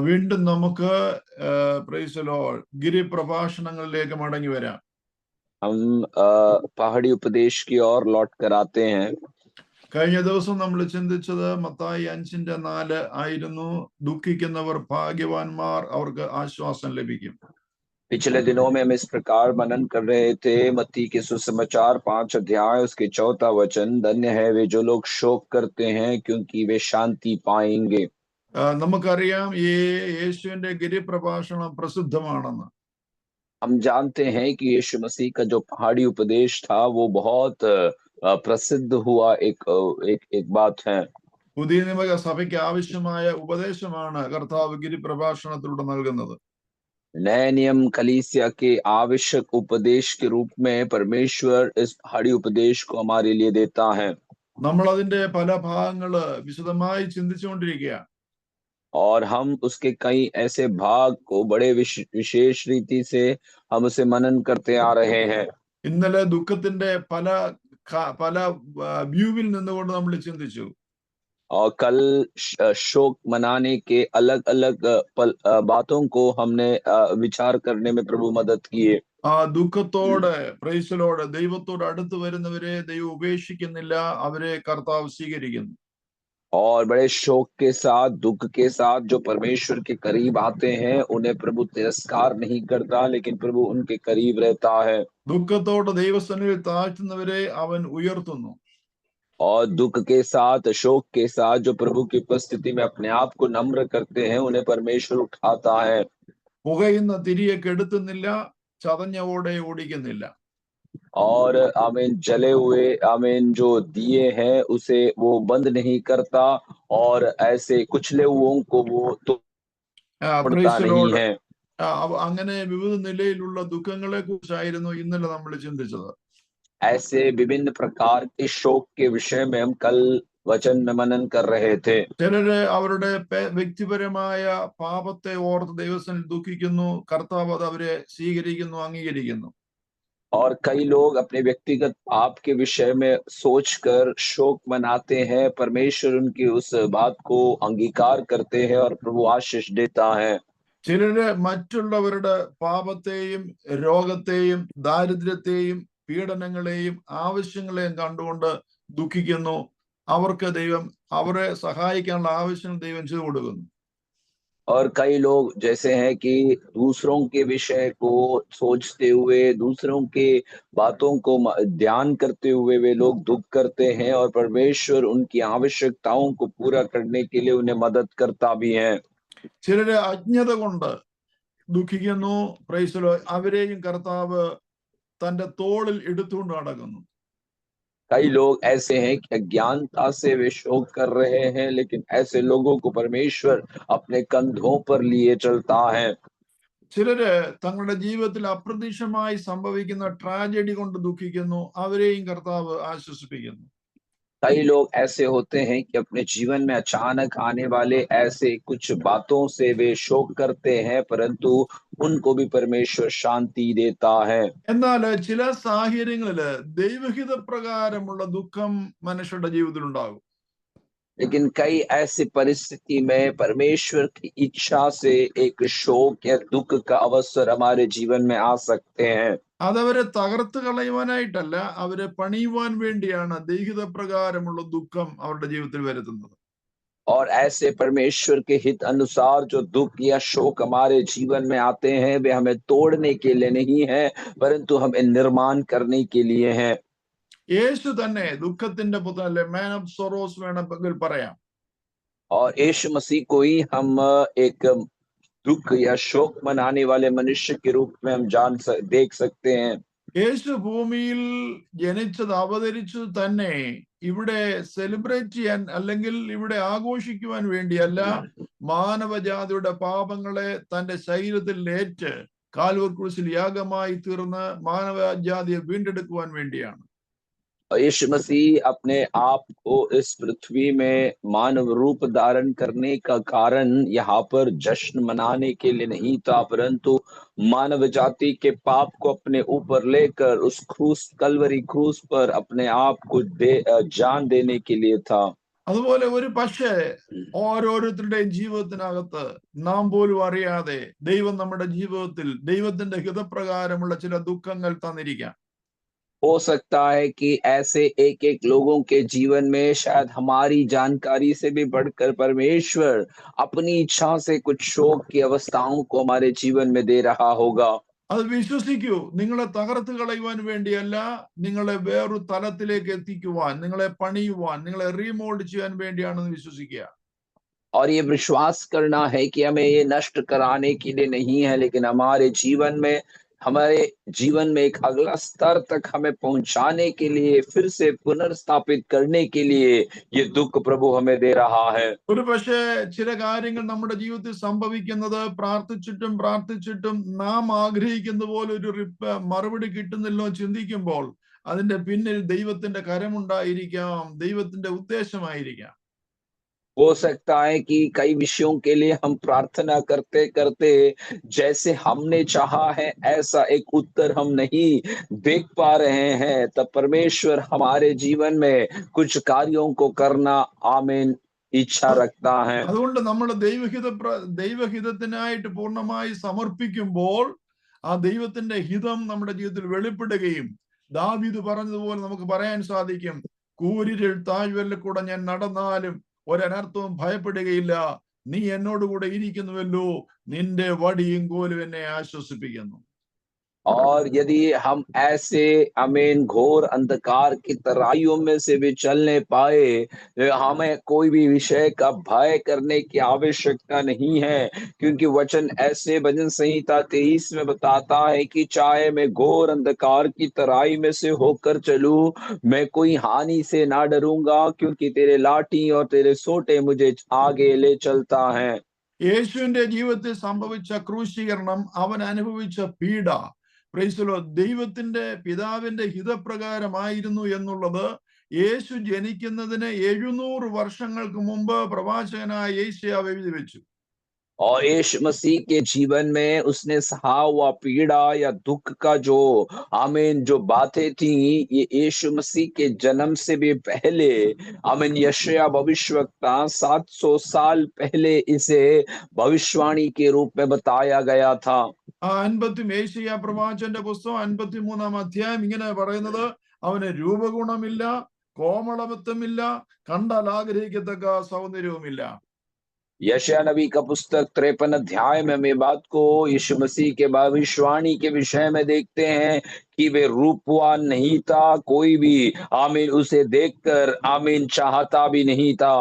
വീണ്ടും നമുക്ക് praise the Lord ഗിരിപ്രഭാഷണങ്ങളിലേക്ക് മടങ്ങി വരാം. हम पहाड़ी उपदेश की ओर लौट कर आते हैं। കഴിഞ്ഞ ദിവസം നമ്മൾ ചിന്തിച്ചത് മത്തായി 5:4 ആയിരുന്നു. ദുഃഖിക്കുന്നവർ ഭാഗ്യവാന്മാർ, അവർക്ക് ആശ്വാസം ലഭിക്കും. पिछले दिनों में हम इस प्रकार मनन कर रहे थे, मत्ती के सुसमाचार 5 अध्याय उसके 4 वचन, धन्य है वे जो लोग शोक करते हैं क्योंकि वे शांति पाएंगे। നമുക്കറിയാം ഈ യേശുവിന്റെ ഗിരിപ്രഭാഷണം പ്രസിദ്ധമാണെന്ന്. हम जानते हैं कि यीशु मसीह का जो पहाड़ी उपदेश था वो बहुत प्रसिद्ध हुआ एक बात है। പുതിയ നിയമ സഭയ്ക്ക് ആവശ്യമായ ഉപദേശമാണ് കർത്താവ് ഗിരിപ്രഭാഷണത്തിലൂടെ നൽകുന്നത്. नए नियम कलीसिया के आवश्यक उपदेश के रूप में परमेश्वर इस पहाड़ी उपदेश को हमारे लिए देता है। നമ്മൾ അതിന്റെ പല ഭാഗങ്ങള് വിശദമായി ചിന്തിച്ചുകൊണ്ടിരിക്കുക. और हम उसके कई ऐसे भाग को बड़े विशेष रीति से हम उसे मनन करते आ रहे हैं। ഇന്നലെ ദുഃഖത്തിന്റെ പല വ്യൂവിൽ നിന്നുകൊണ്ട് നമ്മൾ ചിന്തിച്ചു. और कल शोक मनाने के अलग अलग बातों को हमने विचार करने में प्रभु मदद किए। ആ ദുഃഖത്തോടെ പ്രൈസ് ദി ലോർഡ് ദൈവത്തോട് അടുത്ത് വരുന്നവരെ ദൈവം ഉപേക്ഷിക്കുന്നില്ല, അവരെ കർത്താവ് സ്വീകരിക്കുന്നു. और बड़े शोक के साथ, दुख के साथ जो परमेश्वर के करीब आते हैं उन्हें प्रभु तिरस्कार नहीं करता, लेकिन प्रभु उनके करीब रहता है। ദുഃഖത്തോടെ ദൈവസന്നിധിയിൽ താഴ്ത്തുന്നവരെ അവൻ ഉയർത്തുന്നു. और दुख के साथ, शोक के साथ जो प्रभु की उपस्थिति में अपने आप को नम्र करते हैं उन्हें परमेश्वर उठाता है। പുകയുന്ന തിരിയെ കെടുത്തുന്നില്ല, ചതഞ്ഞ ഓടയെ ഓടിക്കുന്നില്ല. और आमीन, जले हुए आमीन जो दिए हैं उसे वो बंद नहीं करता, और ऐसे कुचले हुओं को वो तोड़ता नहीं है। അങ്ങനെ വിവിധ നിലയിലുള്ള ദുഃഖങ്ങളെ കുറിച്ചായിരുന്നു ഇന്നലെ നമ്മൾ ചിന്തിച്ചത്. ऐसे विभिन्न प्रकार के शोक के विषय में हम कल वचन में मनन कर रहे थे। ചിലര് അവരുടെ വ്യക്തിപരമായ പാപത്തെ ഓർത്ത് ദൈവസന്നിധിയിൽ ദുഃഖിക്കുന്നു, കർത്താവ് അത് അവരെ സ്വീകരിക്കുന്നു, അംഗീകരിക്കുന്നു. और कई लोग अपने व्यक्तिगत पाप के विषय में सोचकर शोक मनाते हैं, परमेश्वर उनकी उस बात को अंगीकार करते हैं और प्रभु आशीष देता है। ചിലര് മറ്റുള്ളവരുടെ പാപത്തെയും രോഗത്തെയും ദാരിദ്ര്യത്തെയും പീഡനങ്ങളെയും ആവശ്യങ്ങളെയും കണ്ടുകൊണ്ട് ദുഃഖിക്കുന്നു. അവർക്ക് ദൈവം അവരെ സഹായിക്കാനുള്ള ആവശ്യം ദൈവം ചെയ്തു കൊടുക്കുന്നു. और कई लोग जैसे हैं कि दूसरों के विषय को सोचते हुए, दूसरों के बातों को ध्यान करते हुए वे लोग दुख करते हैं, और परमेश्वर उनकी आवश्यकताओं को पूरा करने के लिए उन्हें मदद करता भी है। ചിലര് അജ്ഞത കൊണ്ട് ദുഃഖിക്കുന്നു. പ്രൈസ് ദി ലോർഡ്, അവരെയും കർത്താവ് തന്റെ തോളിൽ എടുത്തുകൊണ്ട് നടക്കുന്നു. कई लोग ऐसे हैं कि अज्ञानता से वे शोक कर रहे हैं, लेकिन ऐसे लोगों को परमेश्वर अपने कंधों पर लिए चलता है। ചിലര് തങ്ങളുടെ ജീവിതത്തിൽ അപ്രതീക്ഷിതമായി സംഭവിക്കുന്ന ട്രാജഡി കൊണ്ട് ദുഃഖിക്കുന്നു. അവരെയും കർത്താവ് ആശ്വസിപ്പിക്കുന്നു. कई लोग ऐसे होते हैं कि अपने जीवन में अचानक आने वाले ऐसे कुछ बातों से वे शोक करते हैं, परंतु उनको भी परमेश्वर शांति देता है। എന്നാൽ ചില സാഹചര്യങ്ങളില് ദൈവഹിത പ്രകാരമുള്ള ദുഃഖം മനുഷ്യരുടെ ജീവിതത്തിൽ ഉണ്ടാകും. लेकिन कई ऐसी परिस्थिति में परमेश्वर की इच्छा से एक शोक या दुख का अवसर हमारे जीवन में आ सकते हैं। അതവരെ തകർത്ത് കളയുവാനായിട്ടല്ല, അവരെ പണിയുവാൻ വേണ്ടിയാണ് ദൈഹിക പ്രകാരമുള്ള ദുഃഖം അവരുടെ ജീവിതത്തിൽ വരുത്തുന്നത്. और ऐसे परमेश्वर के हित अनुसार जो दुख या शोक हमारे जीवन में आते हैं वे हमें तोड़ने के लिए नहीं है, परंतु हमें निर्माण करने के लिए हैं। യേശു തന്നെ ദുഃഖത്തിന്റെ പുത്രനല്ലേ, മാൻ ഓഫ് സോറോസ് വേണമെങ്കിൽ പറയാം. और यीशु मसीह को ही हम एक दुख या शोक मनाने वाले मनुष्य के रूप में हम देख सकते हैं। യേശു ഭൂമിയിൽ ജനിച്ചത് അവതരിച്ചത് തന്നെ ഇവിടെ സെലിബ്രേറ്റ് ചെയ്യാൻ അല്ലെങ്കിൽ ഇവിടെ ആഘോഷിക്കുവാൻ വേണ്ടിയല്ല, മാനവജാതിയുടെ പാപങ്ങളെ തന്റെ ശരീരത്തിൽ ഏറ്റ് കാൽവരി ക്രൂശിൽ യാഗമായി തീർന്ന് മാനവജാതിയെ വീണ്ടെടുക്കുവാൻ വേണ്ടിയാണ്. यीशु मसीह अपने आप को इस पृथ्वी में मानव रूप धारण करने का कारण यहाँ पर जश्न मनाने के लिए नहीं था, परंतु मानव जाति के पाप को अपने ऊपर लेकर उस क्रूस, कलवरी क्रूस पर अपने आप को जान देने के लिए था। അതുപോലെ ഒരു പക്ഷേ ഓരോരുത്തരുടെയും ജീവിതത്തിനകത്ത് നാം പോലും അറിയാതെ ദൈവം നമ്മുടെ ജീവിതത്തിൽ ദൈവത്തിന്റെ ഹിതപ്രകാരമുള്ള ചില ദുഃഖങ്ങൾ തന്നിരിക്കാം. हो सकता है कि ऐसे एक एक लोगों के जीवन में शायद हमारी जानकारी से भी बढ़कर परमेश्वर अपनी इच्छा से कुछ शोक की अवस्थाओं को हमारे जीवन में दे रहा होगा। അത് വിശ്വസിക്കൂ, നിങ്ങളെ തകർത്ത് കളയുവാൻ വേണ്ടിയല്ല, നിങ്ങളെ വേറൊരു തലത്തിലേക്ക് എത്തിക്കുവാൻ, നിങ്ങളെ പണിയുവാൻ, നിങ്ങളെ റീമോൾഡ് ചെയ്യാൻ വേണ്ടിയാണെന്ന് വിശ്വസിക്കുക. और ये विश्वास करना है कि हमें ये नष्ट कराने के लिए नहीं है, लेकिन हमारे जीवन में एक अगला स्तर तक हमें पहुंचाने के लिए, फिर से पुनर्स्थापित करने के लिए ये दुख प्रभु हमें दे रहा है। ഒരു പക്ഷേ ചില കാര്യങ്ങൾ നമ്മുടെ ജീവിതത്തിൽ സംഭവിക്കുന്നത് പ്രാർത്ഥിച്ചിട്ടും പ്രാർത്ഥിച്ചിട്ടും നാം ആഗ്രഹിക്കുന്ന പോലെ ഒരു മറുപടി കിട്ടുന്നില്ലോ ചിന്തിക്കുമ്പോൾ അതിന്റെ പിന്നിൽ ദൈവത്തിന്റെ കരമുണ്ടായിരിക്കാം, ദൈവത്തിന്റെ ഉദ്ദേശമായിരിക്കാം. हो सकता है कि कई विषयों के लिए हम प्रार्थना करते करते जैसे हमने चाहा है ऐसा एक उत्तर हम नहीं देख पा रहे हैं, तब परमेश्वर हमारे जीवन में कुछ कार्यों को करना आमीन इच्छा रखता है। അതുകൊണ്ട് നമ്മൾ ദൈവഹിതത്തിനായിട്ട് പൂർണ്ണമായി സമർപ്പിക്കുമ്പോൾ ആ ദൈവത്തിന്റെ ഹിതം നമ്മുടെ ജീവിതത്തിൽ വെളിപ്പെടുകയും ദാവീദ് പറഞ്ഞതുപോലെ നമുക്ക് പറയാൻ സാധിക്കും, കൂരിരുൾ താഴ്വരയിൽ കൂടെ ഞാൻ നടന്നാലും ഒരനർത്ഥവും ഭയപ്പെടുകയില്ല, നീ എന്നോടുകൂടെ ഇരിക്കുന്നുവല്ലോ, നിന്റെ വടിയും കോലും എന്നെ ആശ്വസിപ്പിക്കുന്നു. और यदि हम ऐसे अमीन घोर अंधकार की तराइयों में से भी चलने पाए, हमें कोई भी विषय का भय करने की आवश्यकता नहीं है, क्योंकि वचन ऐसे भजन संहिता 23 में बताता है कि चाहे मैं घोर अंधकार की तराई में से होकर चलूं, मैं कोई हानि से ना डरूंगा, क्योंकि तेरे लाठी और तेरे सोटे मुझे आगे ले चलता है। യേശുവിന്റെ ജീവിതത്തിൽ സംഭവിച്ച ക്രൂശീകരണം, അവൻ അനുഭവിച്ച പീഡ, പ്രൈസലോ ദൈവത്തിന്റെ പിതാവിന്റെ ഹിതപ്രകാരമായിരുന്നു എന്നുള്ളത് യേശു ജനിക്കുന്നതിന് 700 വർഷങ്ങൾക്ക് മുമ്പ് പ്രവാചകനായ യെശയ്യാവ് എഴുതി വെച്ചു. और यीशु मसीह के जीवन में उसने सहा हुआ पीड़ा या दुख का जो आमीन जो बातें थी, ये यीशु मसीह के जन्म से भी पहले आमीन यशायाह भविष्यवक्ता 700 साल पहले इसे भविष्यवाणी के रूप में बताया गया था। യെശയ്യാ പ്രവാചകന്റെ പുസ്തകം 53-ാം അധ്യായം ഇങ്ങനെ പറയുന്നത്, അവന് രൂപഗുണമില്ല, കോമളത്വമില്ല, കണ്ടാൽ ആഗ്രഹിക്കത്തക്ക സൗന്ദര്യവുമില്ല. यशायाह नबी का पुस्तक 53 अध्याय में हम ये बात को यीशु मसीह के भविष्यवाणी के विषय में देखते हैं कि वे रूपवान नहीं था, कोई भी आमीन उसे देखकर आमीन चाहता भी नहीं था।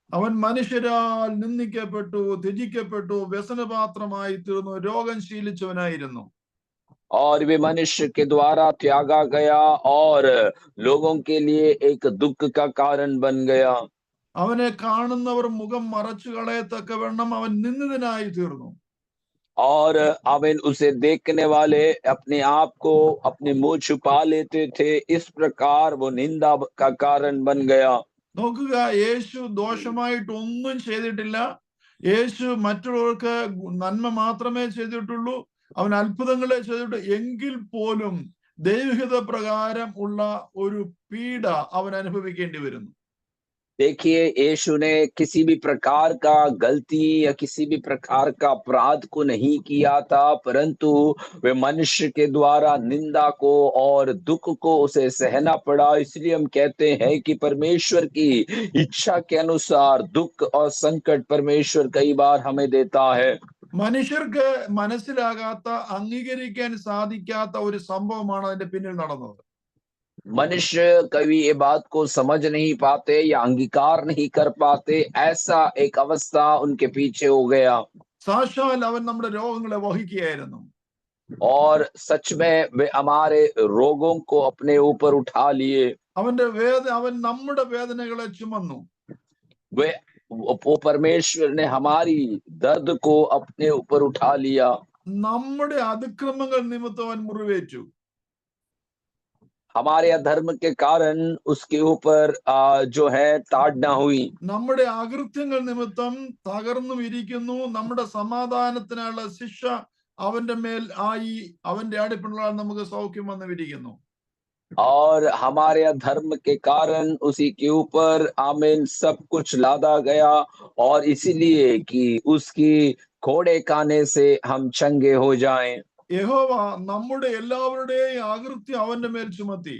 അവൻ മനുഷ്യരാൽ നിന്ദിക്കപ്പെട്ടു, ത്യജിക്കപ്പെട്ടു, വ്യസനപാത്രമായി തീർന്നു, രോഗം ശീലിച്ചവനായിരുന്നു. और वे मनुष्य के द्वारा त्यागा गया और लोगों के लिए एक दुख का कारण बन गया। അവനെ കാണുന്നവർ മുഖം മറച്ചു കളയത്തക്കവണ്ണം അവൻ നിന്ദിതനായി തീർന്നു. और आमीन उसे देखने वाले अपने आप को अपने मुंह छुपा लेते थे, इस प्रकार वो निंदा का कारण बन गया। നോക്കുക, യേശു ദോഷമായിട്ടൊന്നും ചെയ്തിട്ടില്ല. യേശു മറ്റുള്ളവർക്ക് നന്മ മാത്രമേ ചെയ്തിട്ടുള്ളൂ. അവൻ അത്ഭുതങ്ങളെ ചെയ്തിട്ട് എങ്കിൽ പോലും ദൈവഹിത പ്രകാരം ഉള്ള ഒരു പീഡ അവൻ അനുഭവിക്കേണ്ടി വരുന്നു. देखिए, यीशु ने किसी भी प्रकार का गलती या किसी भी प्रकार का अपराध को नहीं किया था, परंतु वे मनुष्य के द्वारा निंदा को और दुख को उसे सहना पड़ा। इसलिए हम कहते हैं कि परमेश्वर की इच्छा के अनुसार दुख और संकट परमेश्वर कई बार हमें देता है। മനുഷ്യർക്ക് മനസ്സിലാകാത്ത, അംഗീകരിക്കാൻ സാധിക്കാത്ത ഒരു സംഭവമാണ് അതിന്റെ പിന്നിൽ നടന്നത്. मनुष्य कभी ये बात को समझ नहीं पाते या अंगीकार नहीं कर पाते, ऐसा एक अवस्था उनके पीछे हो गया। സാക്ഷാൽ അവൻ നമ്മുടെ രോഗങ്ങളെ വഹിക്കുകയായിരുന്നു. और सच में वे हमारे रोगों को अपने ऊपर उठा लिए। അവൻ നമ്മുടെ വേദനകളെ ചുമന്നു. वो परमेश्वर ने हमारी दर्द को अपने ऊपर उठा लिया। നമ്മുടെ അതിക്രമങ്ങൾ നിമിത്തം അവൻ മുറിവേറ്റു. हमारे अधर्म के कारण उसके ऊपर जो है ताड़ना हुई। നമ്മുടെ അകൃത്യങ്ങൾ നിമിത്തം തകർന്നു ഇരിക്കുന്നു. നമ്മുടെ സമാധാനത്തിനുള്ള ശിക്ഷ അവന്റെ മേൽ ആയി, അവന്റെ അടിപ്പിണറാൽ നമുക്ക് സൗഖ്യം വന്നു വിരിക്കുന്നു. और हमारे अधर्म के कारण उसी के ऊपर आमीन सब कुछ लादा गया, और इसीलिए कि उसकी घोड़े खाने से हम चंगे हो जाएं। യഹോവ നമ്മുടെ എല്ലാവരുടെയും അകൃത്യം അവന്റെ മേൽ ചുമത്തി.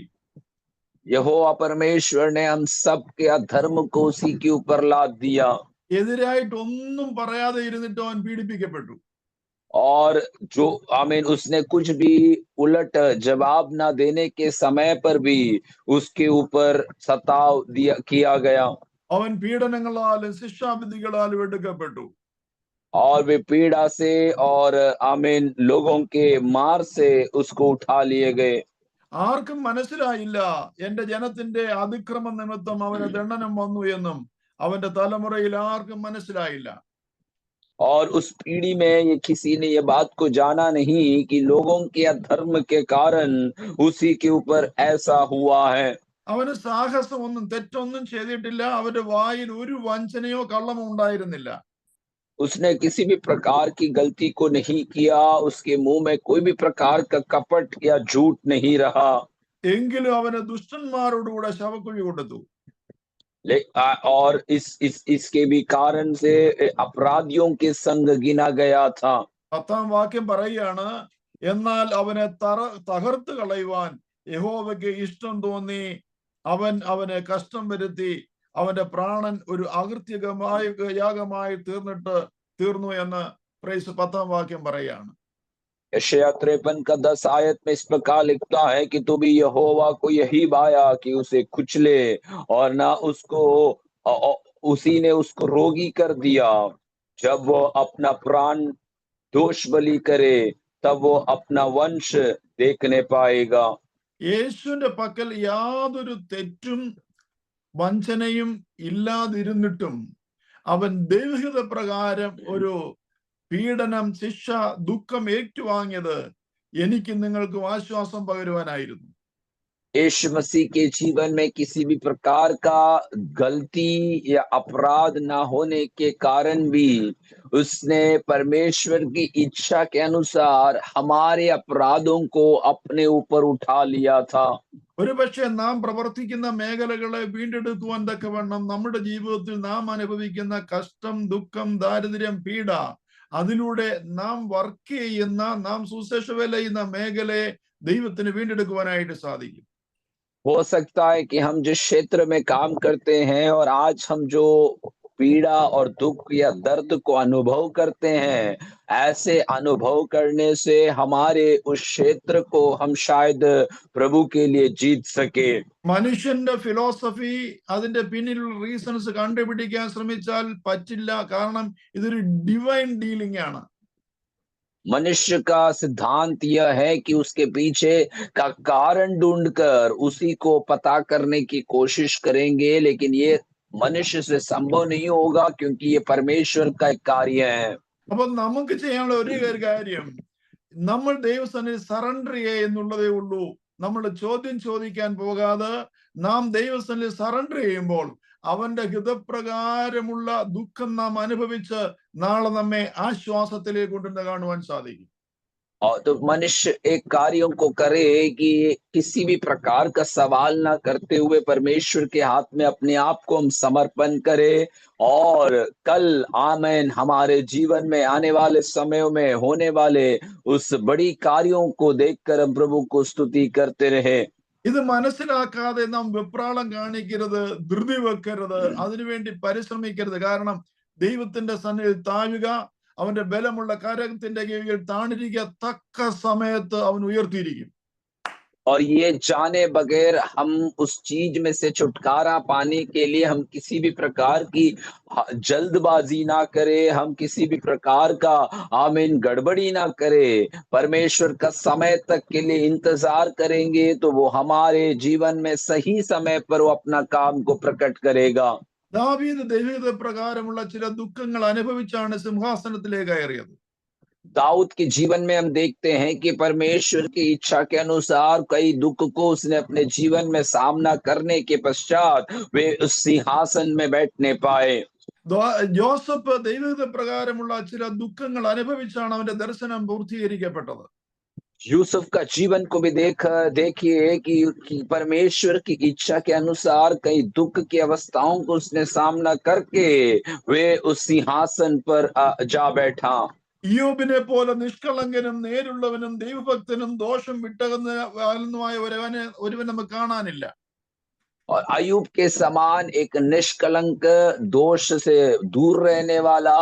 यहोवा परमेश्वर ने हम सब के अधर्म को उसी के ऊपर लाद दिया, എതിരായിട്ട് ഒന്നും പറയാതെ ഇരുന്നിട്ട് അവൻ പീഡിപ്പിക്കപ്പെട്ടു. और जो आमीन उसने कुछ भी उलट जवाब ना देने के समय पर भी उसके ऊपर सताव दिया किया गया, അവൻ പീഡനങ്ങളാലും ശിക്ഷാവിധികളാലും എടുക്കപ്പെട്ടു. और वे पीड़ा से और आमीन लोगों के मार से उसको उठा लिए गए। ആർക്കും മനസ്സിലായില്ല എന്റെ ജനത്തിന്റെ അതിക്രമ നിമിത്തം അവന് ദണ്ഡനം വന്നു എന്നും അവന്റെ തലമുറയിൽ ആർക്കും മനസ്സിലായില്ല. और उस पीढ़ी में ये किसी ने ये बात को जाना नहीं कि लोगों के अधर्म के कारण उसी के ऊपर ऐसा हुआ है। അവന് സാഹസം ഒന്നും തെറ്റൊന്നും ചെയ്തിട്ടില്ല. അവന്റെ വായിൽ ഒരു വഞ്ചനയോ കള്ളമോ ഉണ്ടായിരുന്നില്ല. उसने किसी भी प्रकार की गलती को नहीं किया, उसके मुंह में कोई भी प्रकार का कपट या झूठ नहीं रहा। എങ്കിലും അവന് ദുഷ്ടന്മാരോടുകൂടെ ശവക്കുഴി കൊടുത്തു. और इसके भी कारण से अपराधियों के संग गिना गया था। 10-ാം വാക്യം പറയുകയാണ്, എന്നാൽ അവനെ തകർത്ത് കളയുവാൻ യഹോവയ്ക്ക് ഇഷ്ടം തോന്നി. അവൻ അവനെ കഷ്ടം വരുത്തി. അവന്റെ പ്രാണൻ ഒരു അകൃത്യമായ യാഗമായി തീർന്നു എന്ന് 10-ാം വാക്യം പറയുകയാണ്. यशायाह 53 का 10 आयत में इस प्रकार लिखता है कि तू भी यहोवा को यही भाया कि उसे कुचले, और ना उसको उसी ने उसको रोगी कर दिया। जब वो अपना प्राण दोष बलि करे तब वो अपना वंश देखने पाएगा। യേശുവിന്റെ പക്കൽ യാതൊരു തെറ്റും വഞ്ചനയും ഇല്ലാതിരുന്നിട്ടും അവൻ ദൈവഹിത പ്രകാരം ഒരു പീഡനം, ശിക്ഷ, ദുഃഖം ഏറ്റുവാങ്ങിയത് എനിക്ക് നിങ്ങൾക്കും ആശ്വാസം പകരുവാനായിരുന്നു. यीशु मसीह के जीवन में किसी भी प्रकार का गलती या अपराध ना होने के कारण भी उसने परमेश्वर की इच्छा के अनुसार हमारे अपराधों को अपने ऊपर उठा लिया था। ഒരു പക്ഷേ നാം പ്രവർത്തിക്കുന്ന മേഖലകളെ വീണ്ടെടുക്കുവാൻ തക്കവണ്ണം നമ്മുടെ ജീവിതത്തിൽ നാം അനുഭവിക്കുന്ന കഷ്ടം, ദുഃഖം, ദാരിദ്ര്യം, പീഡ, അതിലൂടെ നാം വർക്ക് ചെയ്യുന്ന, നാം സുവിശേഷ വേല ചെയ്യുന്ന മേഖലയെ ദൈവത്തിന് വീണ്ടെടുക്കുവാനായിട്ട് സാധിക്കും. हो सकता है कि हम जिस क्षेत्र में काम करते हैं और आज हम जो पीड़ा और दुख या दर्द को अनुभव करते हैं, ऐसे अनुभव करने से हमारे उस क्षेत्र को हम शायद प्रभु के लिए जीत सके। മനുഷ്യന്റെ ഫിലോസഫി, അതിന്റെ പിന്നിലുള്ള റീസൺസ് കണ്ടുപിടിക്കാൻ ശ്രമിച്ചാൽ പറ്റില്ല. കാരണം ഇതൊരു ഡിവൈൻ ഡീലിംഗ് ആണ്. मनुष्य का सिद्धांत यह है कि उसके पीछे का कारण ढूंढकर उसी को पता करने की कोशिश करेंगे, लेकिन ये मनुष्य से संभव नहीं होगा क्योंकि ये परमेश्वर का एक कार्य है। അപ്പൊ നമുക്ക് ചെയ്യാനുള്ള ഒരേ ഒരു കാര്യം, നമ്മൾ ദൈവസന്നിധി സറണ്ടർ ചെയ്യുക എന്നുള്ളതേ ഉള്ളൂ. നമ്മൾ ചോദ്യം ചോദിക്കാൻ പോകാതെ നാം ദൈവസന്നിധി സറണ്ടർ ചെയ്യുമ്പോൾ അവന്റെ ഹിതപ്രകാരമുള്ള ദുഃഖം നാം അനുഭവിച്ച് നാളെ നമ്മെ ആശ്വാസത്തിലേക്ക് കൊണ്ടുവന്ന് കാണുവാൻ സാധിക്കും. और तो मनुष्य एक कार्यों को करे कि किसी भी प्रकार का सवाल ना करते हुए परमेश्वर के हाथ में अपने आप को हम समर्पण करें, और कल आमीन हमारे जीवन में आने वाले समयों में होने वाले उस बड़ी कार्यों को देखकर हम प्रभु को स्तुति करते रहे। ഇത് മനസ്സിലാക്കാതെ നാം വെപ്രാളം കാണിക്കരുത്, ധൃതി വെക്കരുത്, അതിനുവേണ്ടി പരിശ്രമിക്കരുത്. കാരണം ദൈവത്തിന്റെ സന്നിധിയിൽ താഴുക, അവന്റെ ബലമുള്ള കരത്തിന്റെ കീഴിൽ താണിരിക്കുക, തക്ക സമയത്ത് അവൻ ഉയർത്തിയിരിക്കും. और ये जाने बगैर हम उस चीज में से छुटकारा पाने के लिए हम किसी भी प्रकार की जल्दबाजी ना करें, हम किसी भी प्रकार का आमीन गड़बड़ी ना करें, परमेश्वर का समय तक के लिए इंतजार करेंगे तो वो हमारे जीवन में सही समय पर वो अपना काम को प्रकट करेगा। ദാവീദ് ദൈവഹിത പ്രകാരമുള്ള ചില ദുഃഖങ്ങൾ അനുഭവിച്ചാണ് സിംഹാസനത്തിലേക്ക് കയറിയത്. दाऊद के जीवन में हम देखते हैं कि परमेश्वर की इच्छा के अनुसार कई दुख को उसने अपने जीवन में सामना करने के पश्चात वे उस सिंहासन में बैठने पाए। ജോസഫ് ദൈവഹിത പ്രകാരമുള്ള ചില ദുഃഖങ്ങൾ അനുഭവിച്ചാണ് അവന്റെ ദർശനം പൂർത്തീകരിക്കപ്പെട്ടത്. यूसुफ का जीवन को भी देखिए कि परमेश्वर की इच्छा के अनुसार कई दुख की अवस्थाओं को उसने सामना करके वे उस सिंहासन पर जा बैठा। ഇയ്യോബിനെ പോലെ നിഷ്കളങ്കനും നേരുള്ളവനും ദൈവഭക്തനും ദോഷം വിട്ടകന്നുമായ ഒരുവൻ നമുക്ക് കാണാനില്ല. और अयूब के समान एक निष्कलंक, दोष से दूर रहने वाला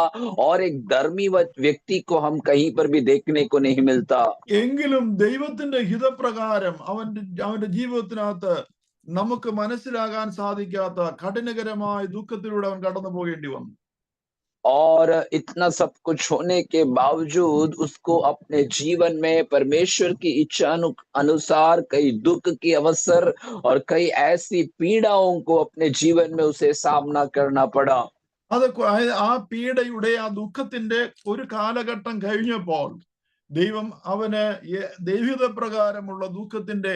और एक धर्मी व्यक्ति को हम कहीं पर भी देखने को नहीं मिलता। എങ്കിലും ദൈവത്തിന്റെ ഹിതപ്രകാരം അവന്റെ ജീവിതത്തിനകത്ത് നമുക്ക് മനസ്സിലാകാൻ സാധിക്കാത്ത കഠിനകരമായ ദുഃഖത്തിലൂടെ അവൻ കടന്നു പോകേണ്ടി വന്നു. और इतना सब कुछ होने के बावजूद उसको अपने जीवन में परमेश्वर की इच्छा अनुसार कई दुख के अवसर और कई ऐसी पीड़ाओं को अपने जीवन में उसे सामना करना पड़ा। അത് ആ പീഡയുടെ ആ ദുഃഖത്തിന്റെ ഒരു കാലഘട്ടം കഴിഞ്ഞപ്പോൾ ദൈവം അവന് ദൈവിക പ്രകാരമുള്ള ദുഃഖത്തിന്റെ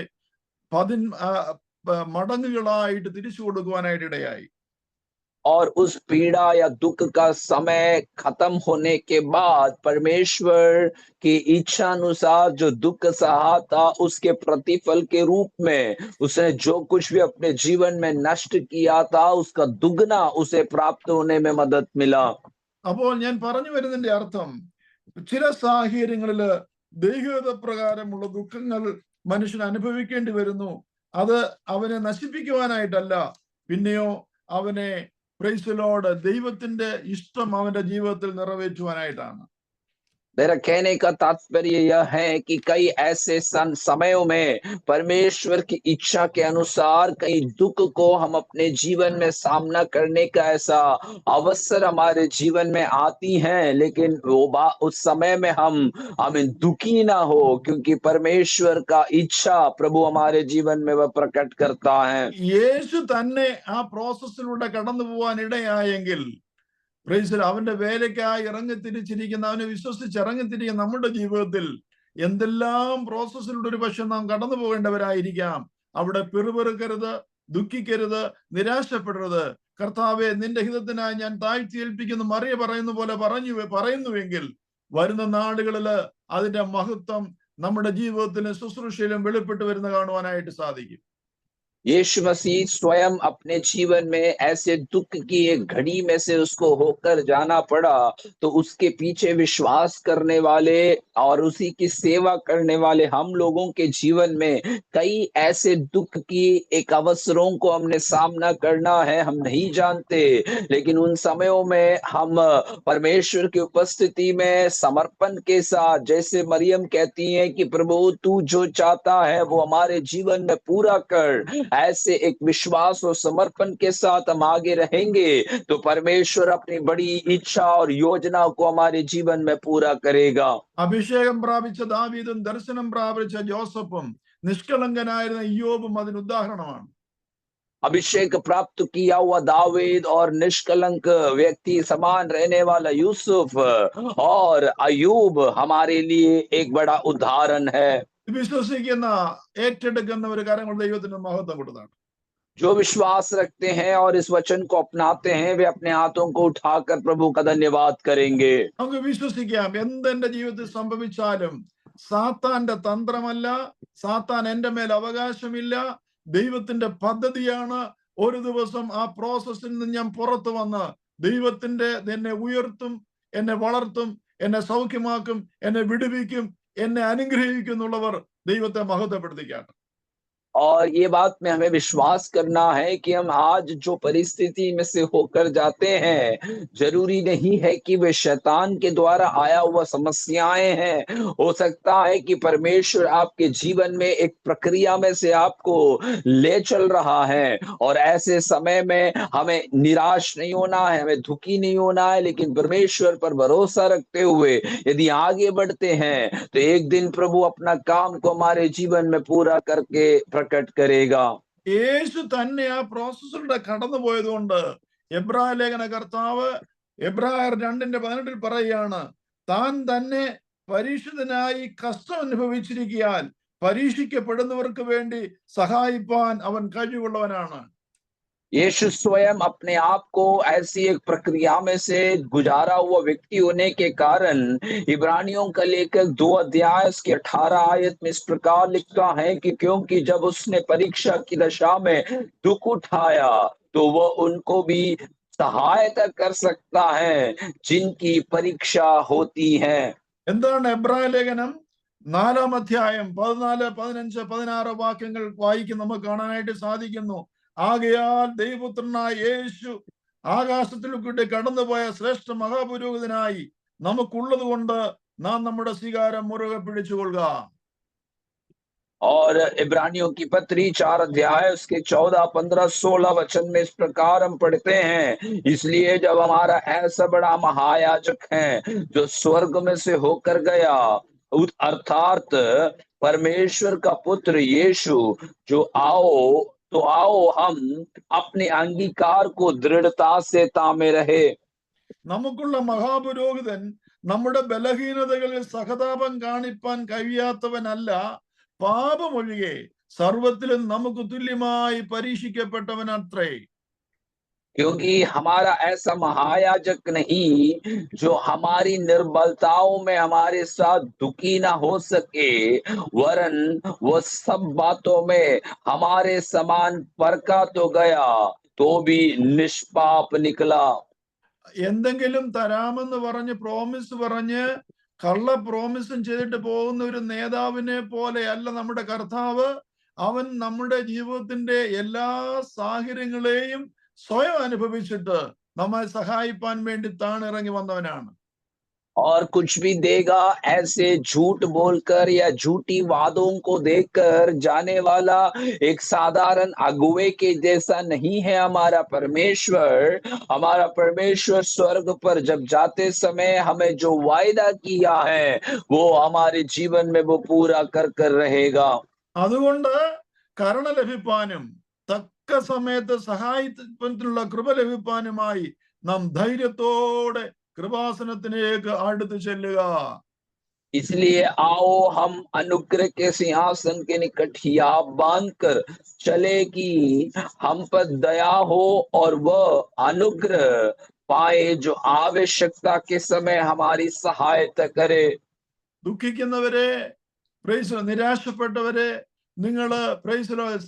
മടങ്ങുകളായിട്ട് തിരിച്ചു കൊടുക്കുവാനായിട്ട് ഇടയായി. और उस पीड़ा या दुख का समय खत्म होने के बाद परमेश्वर की इच्छा अनुसार जो दुख सहा था उसके प्रतिफल के रूप में उसने जो कुछ भी अपने जीवन में नष्ट किया था उसका दुगना उसे प्राप्त होने में मदद मिला। അപ്പോൾ ഞാൻ പറഞ്ഞു വരുന്നതിന്റെ അർത്ഥം, ചില സാഹചര്യങ്ങളില് ദൈവിക പ്രകാരമുള്ള ദുഃഖങ്ങൾ മനുഷ്യൻ അനുഭവിക്കേണ്ടി വരുന്നു. അത് അവനെ നശിപ്പിക്കുവാനായിട്ടല്ല, പിന്നെയോ അവനെ പ്രൈസ് ദി ലോർഡ് ദൈവത്തിന്റെ ഇഷ്ടം അവന്റെ ജീവിതത്തിൽ നിറവേറ്റുവാനായിട്ടാണ്. मेरा कहने का तात्पर्य यह है कि कई ऐसे समयों में परमेश्वर की इच्छा के अनुसार कई दुख को हम अपने जीवन में सामना करने का ऐसा अवसर हमारे जीवन में आती हैं, लेकिन उस समय में हमें दुखी ना हो, क्योंकि परमेश्वर का इच्छा प्रभु हमारे जीवन में वह प्रकट करता है। യേശു തന്നെ ആ പ്രോസസ്സിലൂടെ കടന്നു പോവാൻ ഇടയായെങ്കിൽ അവന്റെ വേലയ്ക്കായി ഇറങ്ങിത്തിരിച്ചിരിക്കുന്ന, അവനെ വിശ്വസിച്ച് ഇറങ്ങിത്തിരിക്കുന്ന നമ്മുടെ ജീവിതത്തിൽ എന്തെല്ലാം പ്രോസസ്സിലൂടെ ഒരു പക്ഷെ നാം കടന്നു പോകേണ്ടവരായിരിക്കാം. അവിടെ പിറുപിറുക്കരുത്, ദുഃഖിക്കരുത്, നിരാശപ്പെടരുത്. കർത്താവെ, നിന്റെ ഹിതത്തിനായി ഞാൻ താഴ്ത്തി ഏൽപ്പിക്കുന്നു മറിയ പറയുന്ന പോലെ പറയുന്നുവെങ്കിൽ വരുന്ന നാളുകളില് അതിന്റെ മഹത്വം നമ്മുടെ ജീവിതത്തിലും ശുശ്രൂഷയിലും വെളിപ്പെട്ട് വരുന്ന കാണുവാനായിട്ട് സാധിക്കും. यीशु मसीह स्वयं अपने जीवन में ऐसे दुख की एक घड़ी में से उसको होकर जाना पड़ा, तो उसके पीछे विश्वास करने वाले और उसी की सेवा करने वाले हम लोगों के जीवन में कई ऐसे दुख की एक अवसरों को हमने सामना करना है, हम नहीं जानते। लेकिन उन समयों में हम परमेश्वर की उपस्थिति में समर्पण के साथ, जैसे मरियम कहती है कि प्रभु तू जो चाहता है वो हमारे जीवन में पूरा कर, ऐसे एक विश्वास और समर्पण के साथ हम आगे रहेंगे तो परमेश्वर अपनी बड़ी इच्छा और योजना को हमारे जीवन में पूरा करेगा। അഭിഷേകം പ്രാപിച്ച ദാവീദും ദർശനം പ്രാപിച്ച ജോസഫും നിഷ്കളങ്കനായിരുന്ന ഇയ്യോബും അതിന് ഉദാഹരണമാണ്. अभिषेक प्राप्त किया हुआ दावीद और निष्कलंक व्यक्ति समान रहने वाला यूसुफ और अयूब हमारे लिए एक बड़ा उदाहरण है। വിശ്വസിക്കുന്ന ഏറ്റെടുക്കുന്ന ഒരു കാര്യം കൊണ്ട് ദൈവത്തിന് മഹത്വം കൊടുത്താണ്. जो विश्वास रखते हैं और इस वचन को अपनाते हैं वे अपने हाथों को उठाकर प्रभु का धन्यवाद करेंगे। നമുക്ക് വിശ്വസിക്കാം, എന്തെന്റെ ജീവിതത്തിൽ സംഭവിച്ചാലും സാത്താന്റെ തന്ത്രമല്ല, സാത്താൻ എന്റെ മേൽ അവകാശമില്ല, ദൈവത്തിന്റെ പദ്ധതിയാണ്. ഒരു ദിവസം ആ പ്രോസസ്സിൽ നിന്ന് ഞാൻ പുറത്തു വന്ന് ദൈവത്തിന്റെ എന്നെ ഉയർത്തും, എന്നെ വളർത്തും, എന്നെ സൗഖ്യമാക്കും, എന്നെ വിടുവിക്കും, എന്നെ അനുഗ്രഹിക്കുന്നുള്ളവർ ദൈവത്തെ മഹത്വപ്പെടുത്തിക്കാട്ടെ. और ये बात में हमें विश्वास करना है कि हम आज जो परिस्थिति में से होकर जाते हैं, जरूरी नहीं है कि वे शैतान के द्वारा आया हुआ समस्याएं हैं। हो सकता है कि परमेश्वर आपके जीवन में एक प्रक्रिया में से आपको ले चल रहा है, और ऐसे समय में हमें निराश नहीं होना है, हमें दुखी नहीं होना है, लेकिन परमेश्वर पर भरोसा रखते हुए यदि आगे बढ़ते हैं तो एक दिन प्रभु अपना काम को हमारे जीवन में पूरा करके प्रकट करेगा। യേശു തന്നെ ആ പ്രോസസ്സിലൂടെ കടന്നു പോയതുകൊണ്ട് എബ്രായ ലേഖന കർത്താവ് എബ്രായർ 2:18 പറയുകയാണ്, താൻ തന്നെ പരീക്ഷിതനായി കഷ്ടം അനുഭവിച്ചിരിക്കാൻ പരീക്ഷിക്കപ്പെടുന്നവർക്ക് വേണ്ടി സഹായിപ്പാൻ അവൻ കഴിവുള്ളവനാണ്. यीशु स्वयं अपने आप को ऐसी एक प्रक्रिया में से गुजारा हुआ व्यक्ति होने के कारण इब्रानियों का लेखक 2 अध्याय उसके 18 आयत में इस प्रकार लिखता है कि क्योंकि जब उसने परीक्षा की दशा में दुख उठाया तो वह उनको भी सहायता कर सकता है जिनकी परीक्षा होती है। എന്താണ് എബ്രായ ലേഖനം 4-ാം അധ്യായം 14, 15, 16 വാക്യങ്ങൾ വായിക്കും നമുക്ക് കാണാനായിട്ട് സാധിക്കുന്നു. ആകയാൽ ദൈവപുത്രനായ യേശു ആകാശത്തിൽ കൂടി കടന്നുപോയ ശ്രേഷ്ഠ മഹാപുരോഹിതനായി നമുക്കുള്ളത് കൊണ്ട് നാം നമ്മുടെ സ്വീകാരം മുറുകെ പിടിച്ചുകൊള്ളുക. और इब्रानियों की पत्री 4 अध्याय उसके 14, 15, 16 वचन में इस प्रकार हम पढ़ते हैं, इसलिए जब हमारा ऐसा बड़ा महायाजक है जो स्वर्ग में से होकर गया, अर्थात परमेश्वर का पुत्र यीशु जो आओ हम अपने अंगीकार को दृढ़ता से तामे रहे। നമുക്കുള്ള മഹാപുരോഹിതൻ നമ്മുടെ ബലഹീനതകളിൽ സഹതാപം കാണിപ്പാൻ കഴിയാത്തവനല്ല, പാപമൊഴികെ സർവത്തിലും നമുക്ക് തുല്യമായി പരീക്ഷിക്കപ്പെട്ടവനത്രേ. क्योंकि हमारा ऐसा महायाजक नहीं जो हमारी निर्बलताओं में हमारे साथ दुखी ना हो सके, वरन वह सब बातों में हमारे समान परखा तो गया तो भी निष्पाप निकला। എന്തെങ്കിലും തരാമെന്ന് പറഞ്ഞ് പ്രോമിസ് പറഞ്ഞ് കള്ള പ്രോമിസും ചെയ്തിട്ട് പോകുന്ന ഒരു നേതാവിനെ പോലെയല്ല നമ്മുടെ കർത്താവ്. അവൻ നമ്മുടെ ജീവിതത്തിന്റെ എല്ലാ സാഹചര്യങ്ങളെയും സ്വയം അനുഭവിച്ചിട്ട് നമ്മെ സഹായിപ്പാൻ വേണ്ടി താണിറങ്ങി വന്നവനാണ്. और कुछ भी देगा ऐसे झूठ बोलकर या झूठी वादों को देकर जाने वाला एक साधारण अगुवे के जैसा नहीं है हमारा परमेश्वर। हमारा परमेश्वर स्वर्ग पर जब जाते समय हमें जो वायदा किया है वो हमारे जीवन में वो पूरा कर कर रहेगा। അതുകൊണ്ട് കരുണ ലഭിപ്പാനും തക്ക സമയത്ത് സഹായത്തിനുള്ള കൃപ ലഭിപ്പാനുമായി നാം ധൈര്യത്തോടെ कृपासनത്തിലേക്ക് അടുത്ത് ചെല്ലുക. इसलिए आओ हम अनुग्रह के सिंहासन के निकट हियाव बांधकर चले कि हम पर दया हो और वह अनुग्रह पाए जो आवश्यकता के समय हमारी सहायता करे। ദുഃഖിക്കുന്നവരെ, നിരാശപ്പെട്ടവരെ, നിങ്ങള്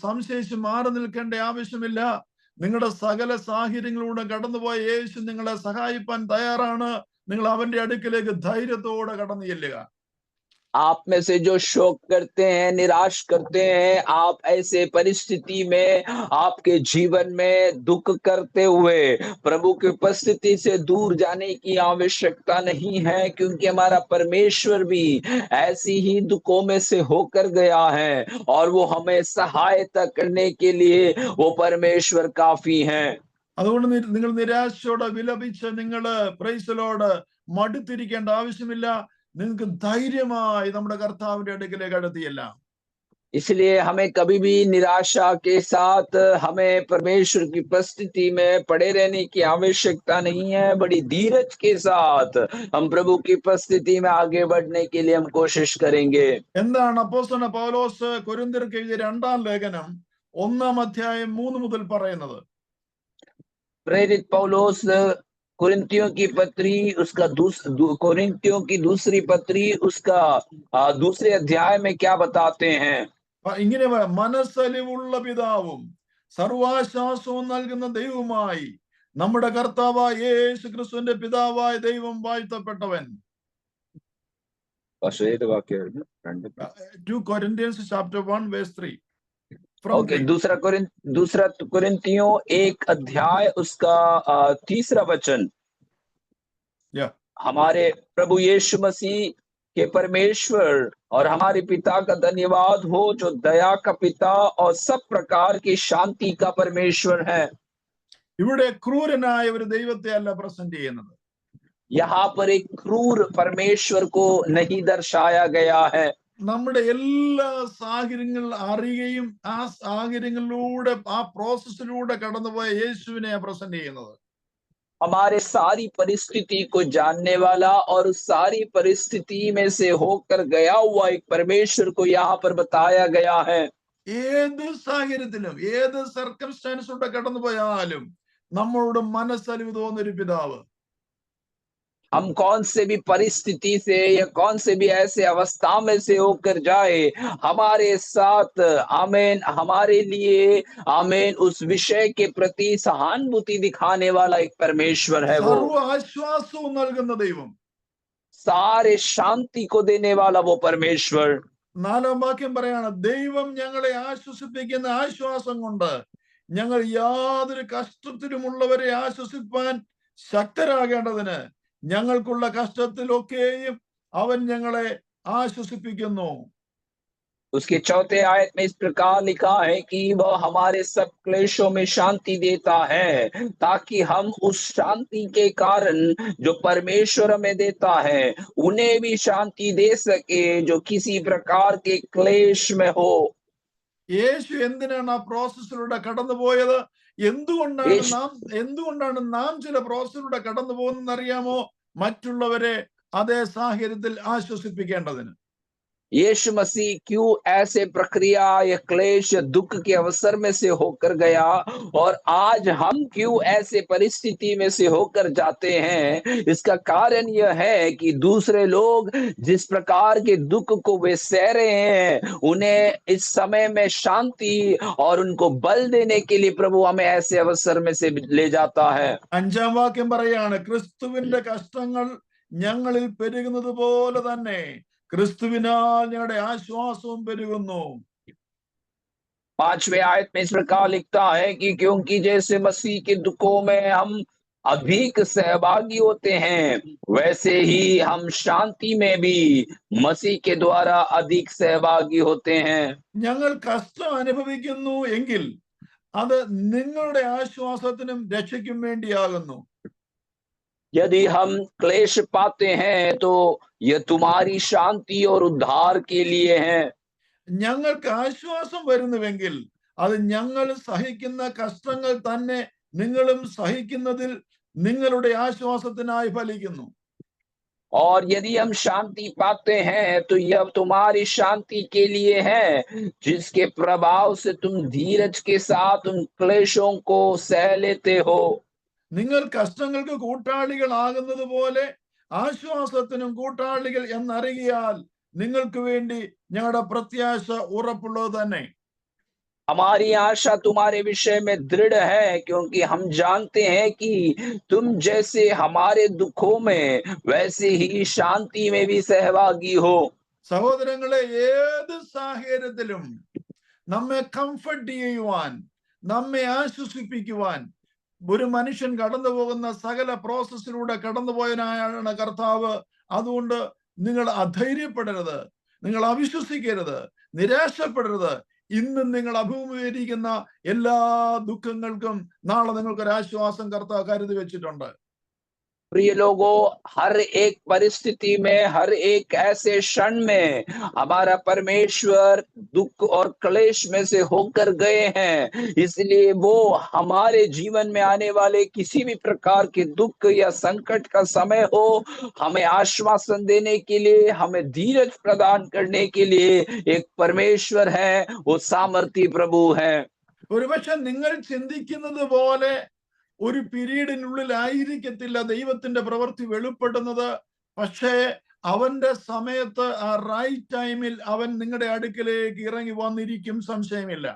സംശയിച്ച് മാറി നിൽക്കേണ്ട ആവശ്യമില്ല. നിങ്ങളുടെ സകല സാഹചര്യങ്ങളിലൂടെ കടന്നുപോയ യേശു നിങ്ങളെ സഹായിപ്പാൻ തയ്യാറാണ്. നിങ്ങൾ അവന്റെ അടുക്കിലേക്ക് ധൈര്യത്തോടെ കടന്നു ചെല്ലുക. आप में से जो शोक करते हैं, निराश करते हैं, आप ऐसे परिस्थिति में आपके जीवन में दुख करते हुए प्रभु की उपस्थिति से दूर जाने की आवश्यकता नहीं है, क्योंकि हमारा परमेश्वर भी ऐसी ही दुखों में से होकर गया है और वो हमें सहायता करने के लिए वो परमेश्वर काफी है। അതുകൊണ്ട് നിങ്ങൾ നിരാശയോടെ വിലപിച്ച് നിങ്ങള് പ്രൈസലോട് മടുത്തിരിക്കേണ്ട ആവശ്യമില്ല. നിങ്ങൾക്ക് ധൈര്യമായി നമ്മുടെ കർത്താവിന്റെ അടുക്കിലേക്ക് അടുത്തിയെല്ലാം. इसलिए हमें कभी भी निराशा के साथ हमें परमेश्वर की उपस्थिति में पड़े रहने की आवश्यकता नहीं है। बड़ी धीरज के साथ हम प्रभु की उपस्थिति में आगे बढ़ने के लिए हम कोशिश करेंगे। എന്താണ് അപ്പോസ്തലൻ പൗലോസ് കൊരിന്ത്യർക്ക് എഴുതിയ 2-ാം ലേഖനം 1-ാം അധ്യായം 3 മുതൽ പറയുന്നത്? प्रेरित पौलुस कोरिन्थियों की पत्री उसका कोरिन्थियों की दूसरी पत्री उसका दूसरे अध्याय में क्या बताते हैं? ഇങ്ങനെ മനസ്സലിവുള്ള പിതാവും സർവാശ്വാസവും നൽകുന്ന ദൈവവുമായി നമ്മുടെ കർത്താവായ യേശു ക്രിസ്തുവിന്റെ പിതാവായ ദൈവം വാഴ്ത്തപ്പെട്ടവൻ. 2 Corinthians chapter 1 verse 3. ओके, दूसरा कोरिन्थियों 1 अध्याय उसका 3 वचन। हमारे प्रभु यीशु मसीह के परमेश्वर और हमारे पिता का धन्यवाद हो जो दया का पिता और सब प्रकार की शांति का परमेश्वर है। ഇവിടെ ക്രൂരനായ ഒരു ദൈവത്തെ അല്ല പ്രസന്റ് ചെയ്യുന്നത്. यहाँ पर एक क्रूर परमेश्वर को नहीं दर्शाया गया है। നമ്മുടെ എല്ലാ സാഹചര്യങ്ങൾ അറിയുകയും ആ സാഹചര്യങ്ങളിലൂടെ ആ പ്രോസസ്സിലൂടെ കടന്നുപോയ യേശുവിനെ പ്രസന്റ് ചെയ്യുന്നത്. हमारे सारी परिस्थिति को जानने वाला और उस सारी परिस्थिति में से होकर गया हुआ एक परमेश्वर को यहाँ पर बताया गया है। ഏത് സാഹചര്യത്തിലും ഏത് സർക്കംസ്റ്റാൻസിലൂടെ കടന്നു പോയാലും നമ്മളോട് മനസ്സലിവ് തോന്നുന്ന ഒരു പിതാവ്. हम कौन से भी परिस्थिति से या कौन से भी ऐसे अवस्था में से होकर जाए, हमारे साथ आमीन, हमारे लिए आमीन उस विषय के प्रति सहानुभूति दिखाने वाला एक परमेश्वर है वो। സർവ്വ ആശ്വാസവും നൽകുന്ന ദൈവം. सारे शांति को देने वाला वो परमेश्वर। 4-ാം വാക്യം പറയാണ്, ദൈവം ഞങ്ങളെ ആശ്വസിപ്പിക്കുന്ന ആശ്വാസം കൊണ്ട് ഞങ്ങൾ യാതൊരു കഷ്ടത്തിലുമുള്ളവരെ ആശ്വസിപ്പാൻ ശക്തരാകേണ്ടതിന് ഞങ്ങൾക്കുള്ള കഷ്ടത്തിലൊക്കെയും അവൻ ഞങ്ങളെ ആശ്വസിപ്പിക്കുന്നു. उसके चौथे आयत में इस प्रकार लिखा है कि वह हमारे सब क्लेशों में शांति देता है, ताकि हम उस शांति के कारण जो परमेश्वर हमें देता है उन्हें भी शांति दे सके जो किसी प्रकार के क्लेश में हो। യേശു എന്തിനാണ് ആ പ്രോസസ്സിലൂടെ കടന്നുപോയത്? എന്തുകൊണ്ടാണ് നാം ചില പ്രോസസ്സിലൂടെ കടന്നു പോകുന്നതെന്ന് അറിയാമോ? മറ്റുള്ളവരെ അതേ സാഹചര്യത്തിൽ ആശ്വസിപ്പിക്കേണ്ടതിന്. यीशु मसीह क्यों ऐसे प्रक्रिया या क्लेश या दुख के अवसर में से होकर गया, और आज हम क्यों ऐसे परिस्थिति में से होकर जाते हैं? इसका कारण यह है कि दूसरे लोग जिस प्रकार के दुख को वे सह रहे हैं, उन्हें इस समय में शांति और उनको बल देने के लिए प्रभु हमें ऐसे अवसर में से ले जाता है। 5-ാം വാക്യം പറയാണ്, ക്രിസ്തുവിന്റെ കഷ്ടങ്ങൾ ഞങ്ങളിൽ പെരുകുന്നത് പോലെ തന്നെ ക്രിസ്തുവിനാൽ ഞങ്ങളുടെ ആശ്വാസവും പെരുകുന്നു. 5वें आयत में इस प्रकार लिखता है कि क्योंकि जैसे मसीह के दुखों में हम अधिक सहभागी होते हैं, वैसे ही हम शांति में भी मसीह के द्वारा अधिक सहभागी होते हैं। ഞങ്ങൾ കഷ്ടം അനുഭവിക്കുന്നു എങ്കിൽ അത് നിങ്ങളുടെ ആശ്വാസത്തിനും രക്ഷയ്ക്കും വേണ്ടിയാകുന്നു. यदि हम क्लेश पाते हैं तो यह तुम्हारी शांति और उद्धार के लिए है। ഞങ്ങൾക്ക് ആശ്വാസം വരുന്നുവെങ്കിൽ അത് ഞങ്ങൾ സഹിക്കുന്ന കഷ്ടങ്ങൾ തന്നെ നിങ്ങളും സഹിക്കുന്നതിൽ നിങ്ങളുടെ ആശ്വാസത്തിനായി ഫലിക്കുന്നു. और यदि हम शांति पाते हैं तो यह तुम्हारी शांति के लिए है, जिसके प्रभाव से तुम धीरज के साथ उन क्लेशों को सह लेते हो। നിങ്ങൾ കഷ്ടങ്ങൾക്ക് കൂട്ടാളികളാകുന്നത് പോലെ ആശ്വാസത്തിനും കൂട്ടാളികൾ എന്നറിയാൽ നിങ്ങൾക്ക് വേണ്ടി ഞങ്ങളുടെ പ്രത്യാശ ഉറപ്പുള്ളത് തന്നെ. हमारी आशा तुम्हारे विषय में दृढ़ है, क्योंकि हम जानते हैं कि तुम जैसे हमारे दुखों में वैसे ही शांति में भी सहभागी हो। സഹോദരങ്ങളെ, ഏത് സാഹചര്യത്തിലും നമ്മെ കംഫർട്ട് ചെയ്യുവാൻ, നമ്മെ ആശ്വസിപ്പിക്കുവാൻ ഒരു മനുഷ്യൻ കടന്നു പോകുന്ന സകല പ്രോസസ്സിലൂടെ കടന്നുപോയനായാണ് കർത്താവ്. അതുകൊണ്ട് നിങ്ങൾ അധൈര്യപ്പെടരുത്, നിങ്ങൾ അവിശ്വസിക്കരുത്, നിരാശപ്പെടരുത്. ഇന്നും നിങ്ങൾ അഭിമുഖീകരിക്കുന്ന എല്ലാ ദുഃഖങ്ങൾക്കും നാളെ നിങ്ങൾക്കൊരാശ്വാസം കർത്താവ് കരുതി വെച്ചിട്ടുണ്ട്. प्रिय लोगों, हर एक परिस्थिति में, हर एक ऐसे क्षण में हमारा परमेश्वर दुख और क्लेश में से होकर गए हैं, इसलिए वो हमारे जीवन में आने वाले किसी भी प्रकार के दुख या संकट का समय हो, हमें आश्वासन देने के लिए, हमें धीरज प्रदान करने के लिए एक परमेश्वर है, वो सामर्थी प्रभु है। ഒരുപക്ഷെ നിങ്ങൾ ചിന്തിക്കുന്നത് പോലെ ഒരു പീരീഡിനുള്ളിലായിരിക്കത്തില്ല ദൈവത്തിന്റെ പ്രവൃത്തി വെളിപ്പെടുന്നത്. പക്ഷേ അവന്റെ സമയത്ത് ആ റൈറ്റ് ടൈമിൽ അവൻ നിങ്ങളുടെ അടുക്കലേക്ക് ഇറങ്ങി വന്നിരിക്കും, സംശയമില്ല.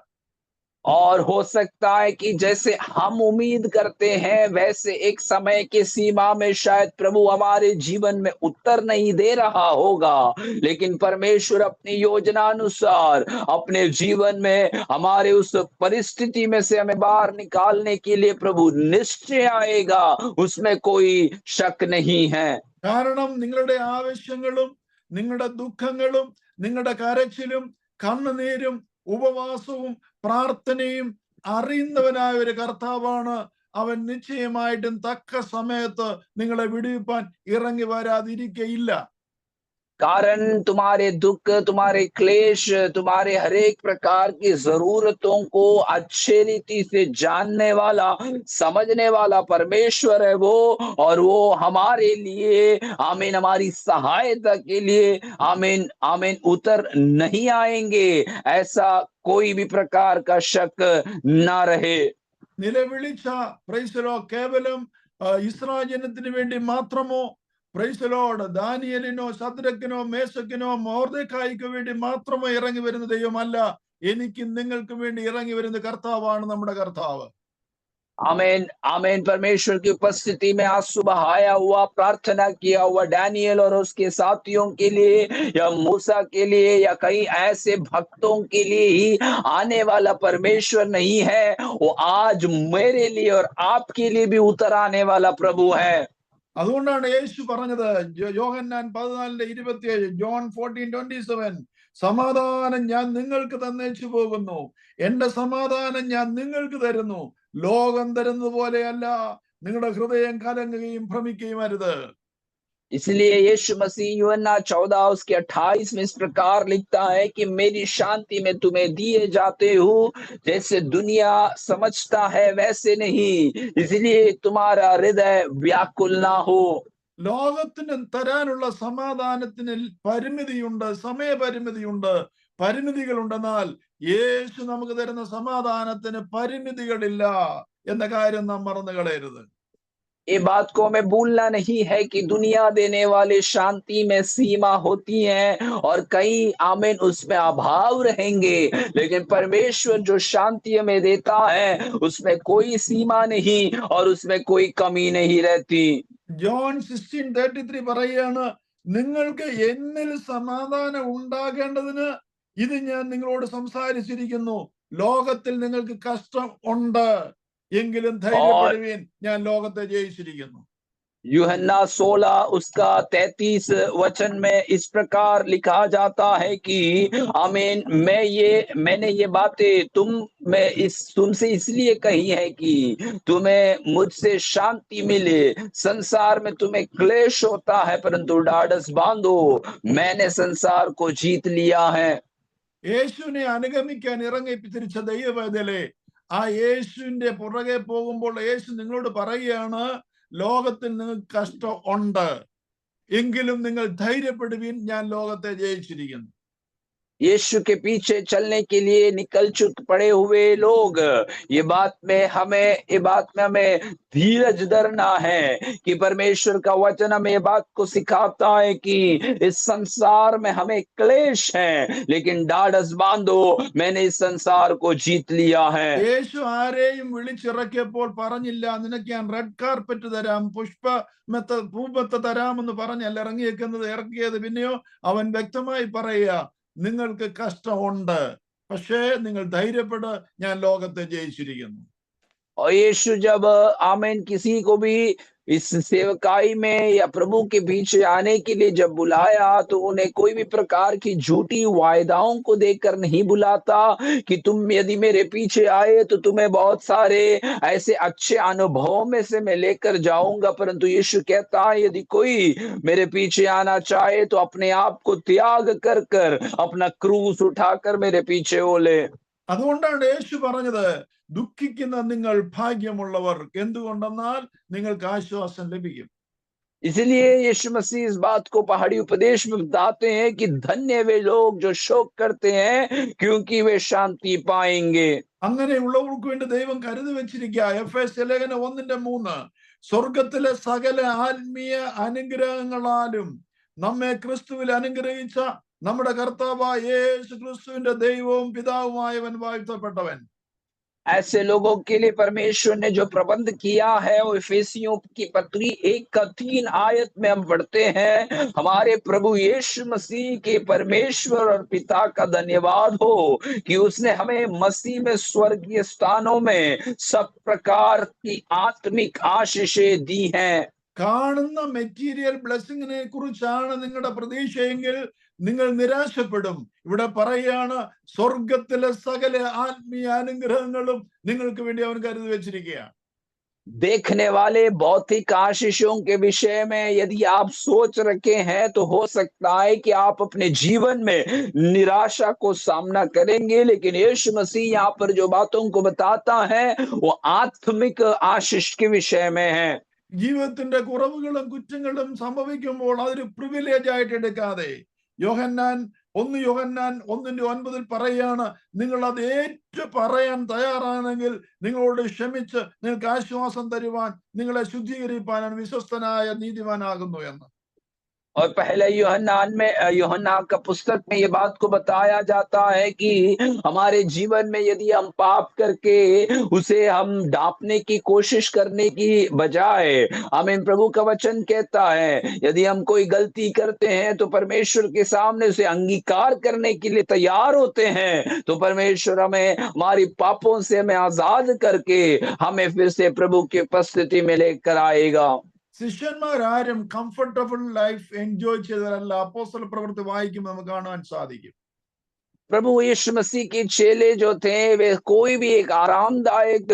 और हो सकता है कि जैसे हम उम्मीद करते हैं वैसे एक समय के सीमा में शायद प्रभु हमारे जीवन में उत्तर नहीं दे रहा होगा, लेकिन परमेश्वर अपनी योजना अनुसार अपने जीवन में हमारे उस परिस्थिति में से हमें बाहर निकालने के लिए प्रभु निश्चय आएगा, उसमें कोई शक नहीं है। കാരണം നിങ്ങളുടെ ആവശ്യങ്ങളും നിങ്ങളുടെ ദുഃഖങ്ങളും നിങ്ങളുടെ കരച്ചിലും കണ്ണുനീരും ഉപവാസവും പ്രാർത്ഥനയും അറിയുന്നവനായ ഒരു കർത്താവാണ്. അവൻ നിശ്ചയമായിട്ടും തക്ക സമയത്ത് നിങ്ങളെ വിടുവിപ്പാൻ ഇറങ്ങി വരാതിരിക്കയില്ല. कारण तुम्हारे दुख, तुम्हारे क्लेश, तुम्हारे हर एक प्रकार की जरूरतों को अच्छे रीति से जानने वाला, समझने वाला परमेश्वर है वो। और वो हमारे लिए, आमीन, हमारी सहायता के लिए, आमीन आमीन, उतर नहीं आएंगे, ऐसा कोई भी प्रकार का शक ना रहे। നിലവിളിച്ച പ്രൈസലോ കേവലം ഇസ്രായേൽ ജനത്തിന് വേണ്ടി മാത്രമോ, പ്രൈസലോട് ദാനിയലിനോ ശദ്രക്കിനോ മേശക്കിനോ മോർദെഖായിക്കോ വേണ്ടി മാത്രമോ ഇറങ്ങി വരുന്ന ദൈവമല്ല, എനിക്കും നിങ്ങൾക്കും വേണ്ടി ഇറങ്ങി വരുന്ന കർത്താവാണ് നമ്മുടെ കർത്താവ്. आमीन आमीन। परमेश्वर की उपस्थिति में आज सुबह आया हुआ, प्रार्थना किया हुआ डैनियल और उसके साथियों के लिए, या मूसा के लिए, या कई ऐसे भक्तों के लिए ही आने वाला परमेश्वर नहीं है, वो आज मेरे लिए और आपके लिए भी उतर आने वाला प्रभु है। അതുകൊണ്ടാണ് യേശു പറഞ്ഞത്, യോഹന്നാൻ 14:27, ജോൺ 14:27, സമാധാനം ഞാൻ നിങ്ങൾക്ക് തന്നേച്ചു പോകുന്നു, എന്റെ സമാധാനം ഞാൻ നിങ്ങൾക്ക് തരുന്നു, ലോകം തരുന്നത് പോലെയല്ല, നിങ്ങളുടെ ഹൃദയം കലങ്ങുകയും ഭ്രമിക്കുകയും അരുത്. इसलिए यीशु मसीह यूहन्ना 14 उसके 28 में इस प्रकार लिखता है कि मेरी शांति में तुम्हें दिए जाते हो, जैसे दुनिया समझता है वैसे नहीं, इसलिए तुम्हारा हृदय व्याकुल ना हो। ലോകത്തിന് തരാനുള്ള സമാധാനത്തിന് പരിമിതിയുണ്ട്, സമയപരിമിതിയുണ്ട്, പരിമിതികളുണ്ടെന്നാൽ യേശു നമുക്ക് തരുന്ന സമാധാനത്തിന് പരിമിതികളില്ല എന്ന കാര്യം നാം മറന്നു കളയരുത്. ये बात को हमें भूलना नहीं है कि दुनिया देने वाले शांति में सीमा होती है, और कई आमीन उसमें अभाव रहेंगे, लेकिन परमेश्वर जो शांति हमें देता है उसमें कोई सीमा नहीं और उसमें कोई कमी नहीं रहती। ജോൺ 16:33 പറയുകയാണ്, നിങ്ങൾക്ക് എന്നിൽ സമാധാനം ഉണ്ടാകേണ്ടതിന് ഇത് ഞാൻ നിങ്ങളോട് സംസാരിച്ചിരിക്കുന്നു, ലോകത്തിൽ നിങ്ങൾക്ക് കഷ്ടം ഉണ്ട്, എങ്കിലും ധൈര്യപ്പെടുവീൻ, ഞാൻ ലോകത്തെ ജയിച്ചിരിക്കുന്നു. यूहन्ना 16 उसका 33 वचन में इस प्रकार लिखा जाता है कि आमीन, मैंने ये बातें तुमसे इसलिए कही है कि तुम्हें मुझसे शांति मिले, संसार में तुम्हें क्लेश होता है, परंतु ढाढ़स बांधो, मैंने संसार को जीत लिया है। യേശുവിനെ അനുഗമിക്കാൻ ഇറങ്ങി തിരിച്ച ദൈവവേദലെ, ആ യേശുവിന്റെ പുറകെ പോകുമ്പോൾ യേശു നിങ്ങളോട് പറയുകയാണ്, ലോകത്തിൽ നിങ്ങൾക്ക് കഷ്ടം ഉണ്ട്, എങ്കിലും നിങ്ങൾ ധൈര്യപ്പെടുവീൻ, ഞാൻ ലോകത്തെ ജയിച്ചിരിക്കുന്നു. यीशु के पीछे चलने के लिए निकल चुके पड़े हुए लोग, ये बात में हमें धीरज धरना है कि परमेश्वर का वचन हमें ये बात को सिखाता है कि इस संसार में हमें क्लेश है, लेकिन ढाढ़स बांधो, मैंने इस संसार को जीत लिया है। യേശു ആരെയും വിളിച്ചിറക്കിയപ്പോൾ പറഞ്ഞില്ല, നിനക്ക് ഞാൻ റെഡ് കാർപ്പറ്റ് തരാം, പൂമെത്ത തരാമെന്ന് പറഞ്ഞല്ല ഇറക്കിയത്. പിന്നെയോ അവൻ വ്യക്തമായി പറയുക, നിങ്ങൾക്ക് കഷ്ടമുണ്ട്, പക്ഷേ നിങ്ങൾ ധൈര്യപ്പെട്, ഞാൻ ലോകത്തെ ജയിച്ചിരിക്കുന്നു. और यीशु जब आमीन किसी को भी इस सेवकाई में या प्रभु के पीछे आने के लिए जब बुलाया, तो उन्हें कोई भी प्रकार की झूठी वायदाओं को देकर नहीं बुलाता कि तुम यदि मेरे पीछे आए तो तुम्हें बहुत सारे ऐसे अच्छे अनुभवों में से मैं लेकर जाऊंगा, परंतु यीशु कहता है यदि कोई मेरे पीछे आना चाहे तो अपने आप को त्याग कर कर अपना क्रूस उठाकर मेरे पीछे हो ले। അതുകൊണ്ടാണ് യേശു പറഞ്ഞത്, ദുഃഖിക്കുന്ന നിങ്ങൾ ഭാഗ്യമുള്ളവർ, എന്തുകൊണ്ടെന്നാൽ നിങ്ങൾക്ക് ആശ്വാസം ലഭിക്കും. इसलिए यीशु मसीह इस बात को पहाड़ी उपदेश में बताते हैं कि धन्य वे लोग जो शोक करते हैं, क्योंकि वे शांति पाएंगे। അങ്ങനെയുള്ളവർക്ക് വേണ്ടി ദൈവം കരുതി വെച്ചിരിക്കുക. എഫേസ്യ ലേഖനം 1:3, സ്വർഗത്തിലെ സകല ആത്മീയ അനുഗ്രഹങ്ങളാലും നമ്മെ ക്രിസ്തുവിൽ അനുഗ്രഹിച്ച നമ്മുടെ കർത്താവായ യേശു ക്രിസ്തുവിന്റെ ദൈവവും പിതാവുമായവൻ വാഴ്ത്തപ്പെട്ടവൻ. ऐसे लोगों के लिए परमेश्वर ने जो प्रबंध किया है, वो इफिसियों की पत्री 1:3 आयत में हम पढ़ते हैं, हमारे प्रभु यीशु मसीह के परमेश्वर और पिता का धन्यवाद हो कि उसने हमें मसीह में स्वर्गीय स्थानों में सब प्रकार की आत्मिक आशीषें दी हैं। കാണുന്ന മെറ്റീരിയൽ ബ്ലെസ്സിങ്ങിനെ കുറിച്ചാണ് നിങ്ങളുടെ പ്രതീക്ഷയെങ്കിൽ നിങ്ങൾ നിരാശപ്പെടും. ഇവിടെ പറയുകയാണ്, സ്വർഗത്തിലെ സകല ആത്മീയ അനുഗ്രഹങ്ങളും നിങ്ങൾക്ക് വേണ്ടി അവൻ കരുതി വെച്ചിരിക്കുകയാണ്. देखने वाले भौतिक आशीषों के विषय में यदि आप सोच रखे हैं तो हो सकता है कि आप अपने जीवन में निराशा को सामना करेंगे, लेकिन यीशु मसीह यहाँ पर जो बातों को बताता है वो आत्मिक आशीष के विषय में है। ജീവിതത്തിന്റെ കുറവുകളും കുറ്റങ്ങളും സംഭവിക്കുമ്പോൾ അതൊരു പ്രിവിലേജ് ആയിട്ട് എടുക്കാതെ യോഹന്നാൻ 1:9 പറയാണ്, നിങ്ങൾ അത് ഏറ്റു പറയാൻ തയ്യാറാണെങ്കിൽ നിങ്ങളോട് ക്ഷമിച്ച് നിങ്ങൾക്ക് ആശ്വാസം തരുവാൻ, നിങ്ങളെ ശുദ്ധീകരിപ്പാൻ വിശ്വസ്തനായ നീതിമാനാകുന്നു എന്ന്. और पहले यूहन्ना का पुस्तक में ये बात को बताया जाता है कि हमारे जीवन में यदि हम पाप करके उसे हम ढांपने की कोशिश करने की बजाय, हमें प्रभु का वचन कहता है यदि हम कोई गलती करते हैं तो परमेश्वर के सामने उसे अंगीकार करने के लिए तैयार होते हैं, तो परमेश्वर हमें हमारी पापों से हमें आजाद करके हमें फिर से प्रभु की उपस्थिति में लेकर आएगा। ശിഷ്യന്മാരാരും കംഫർട്ടബിൾ ലൈഫ് എൻജോയ് ചെയ്തവരല്ല. അപ്പോസ്തല പ്രവൃത്തി വായിക്കുമ്പോൾ നമുക്ക് കാണാൻ സാധിക്കും. प्रभु यीशु मसीह के चेले जो थे वे कोई भी एक आरामदायक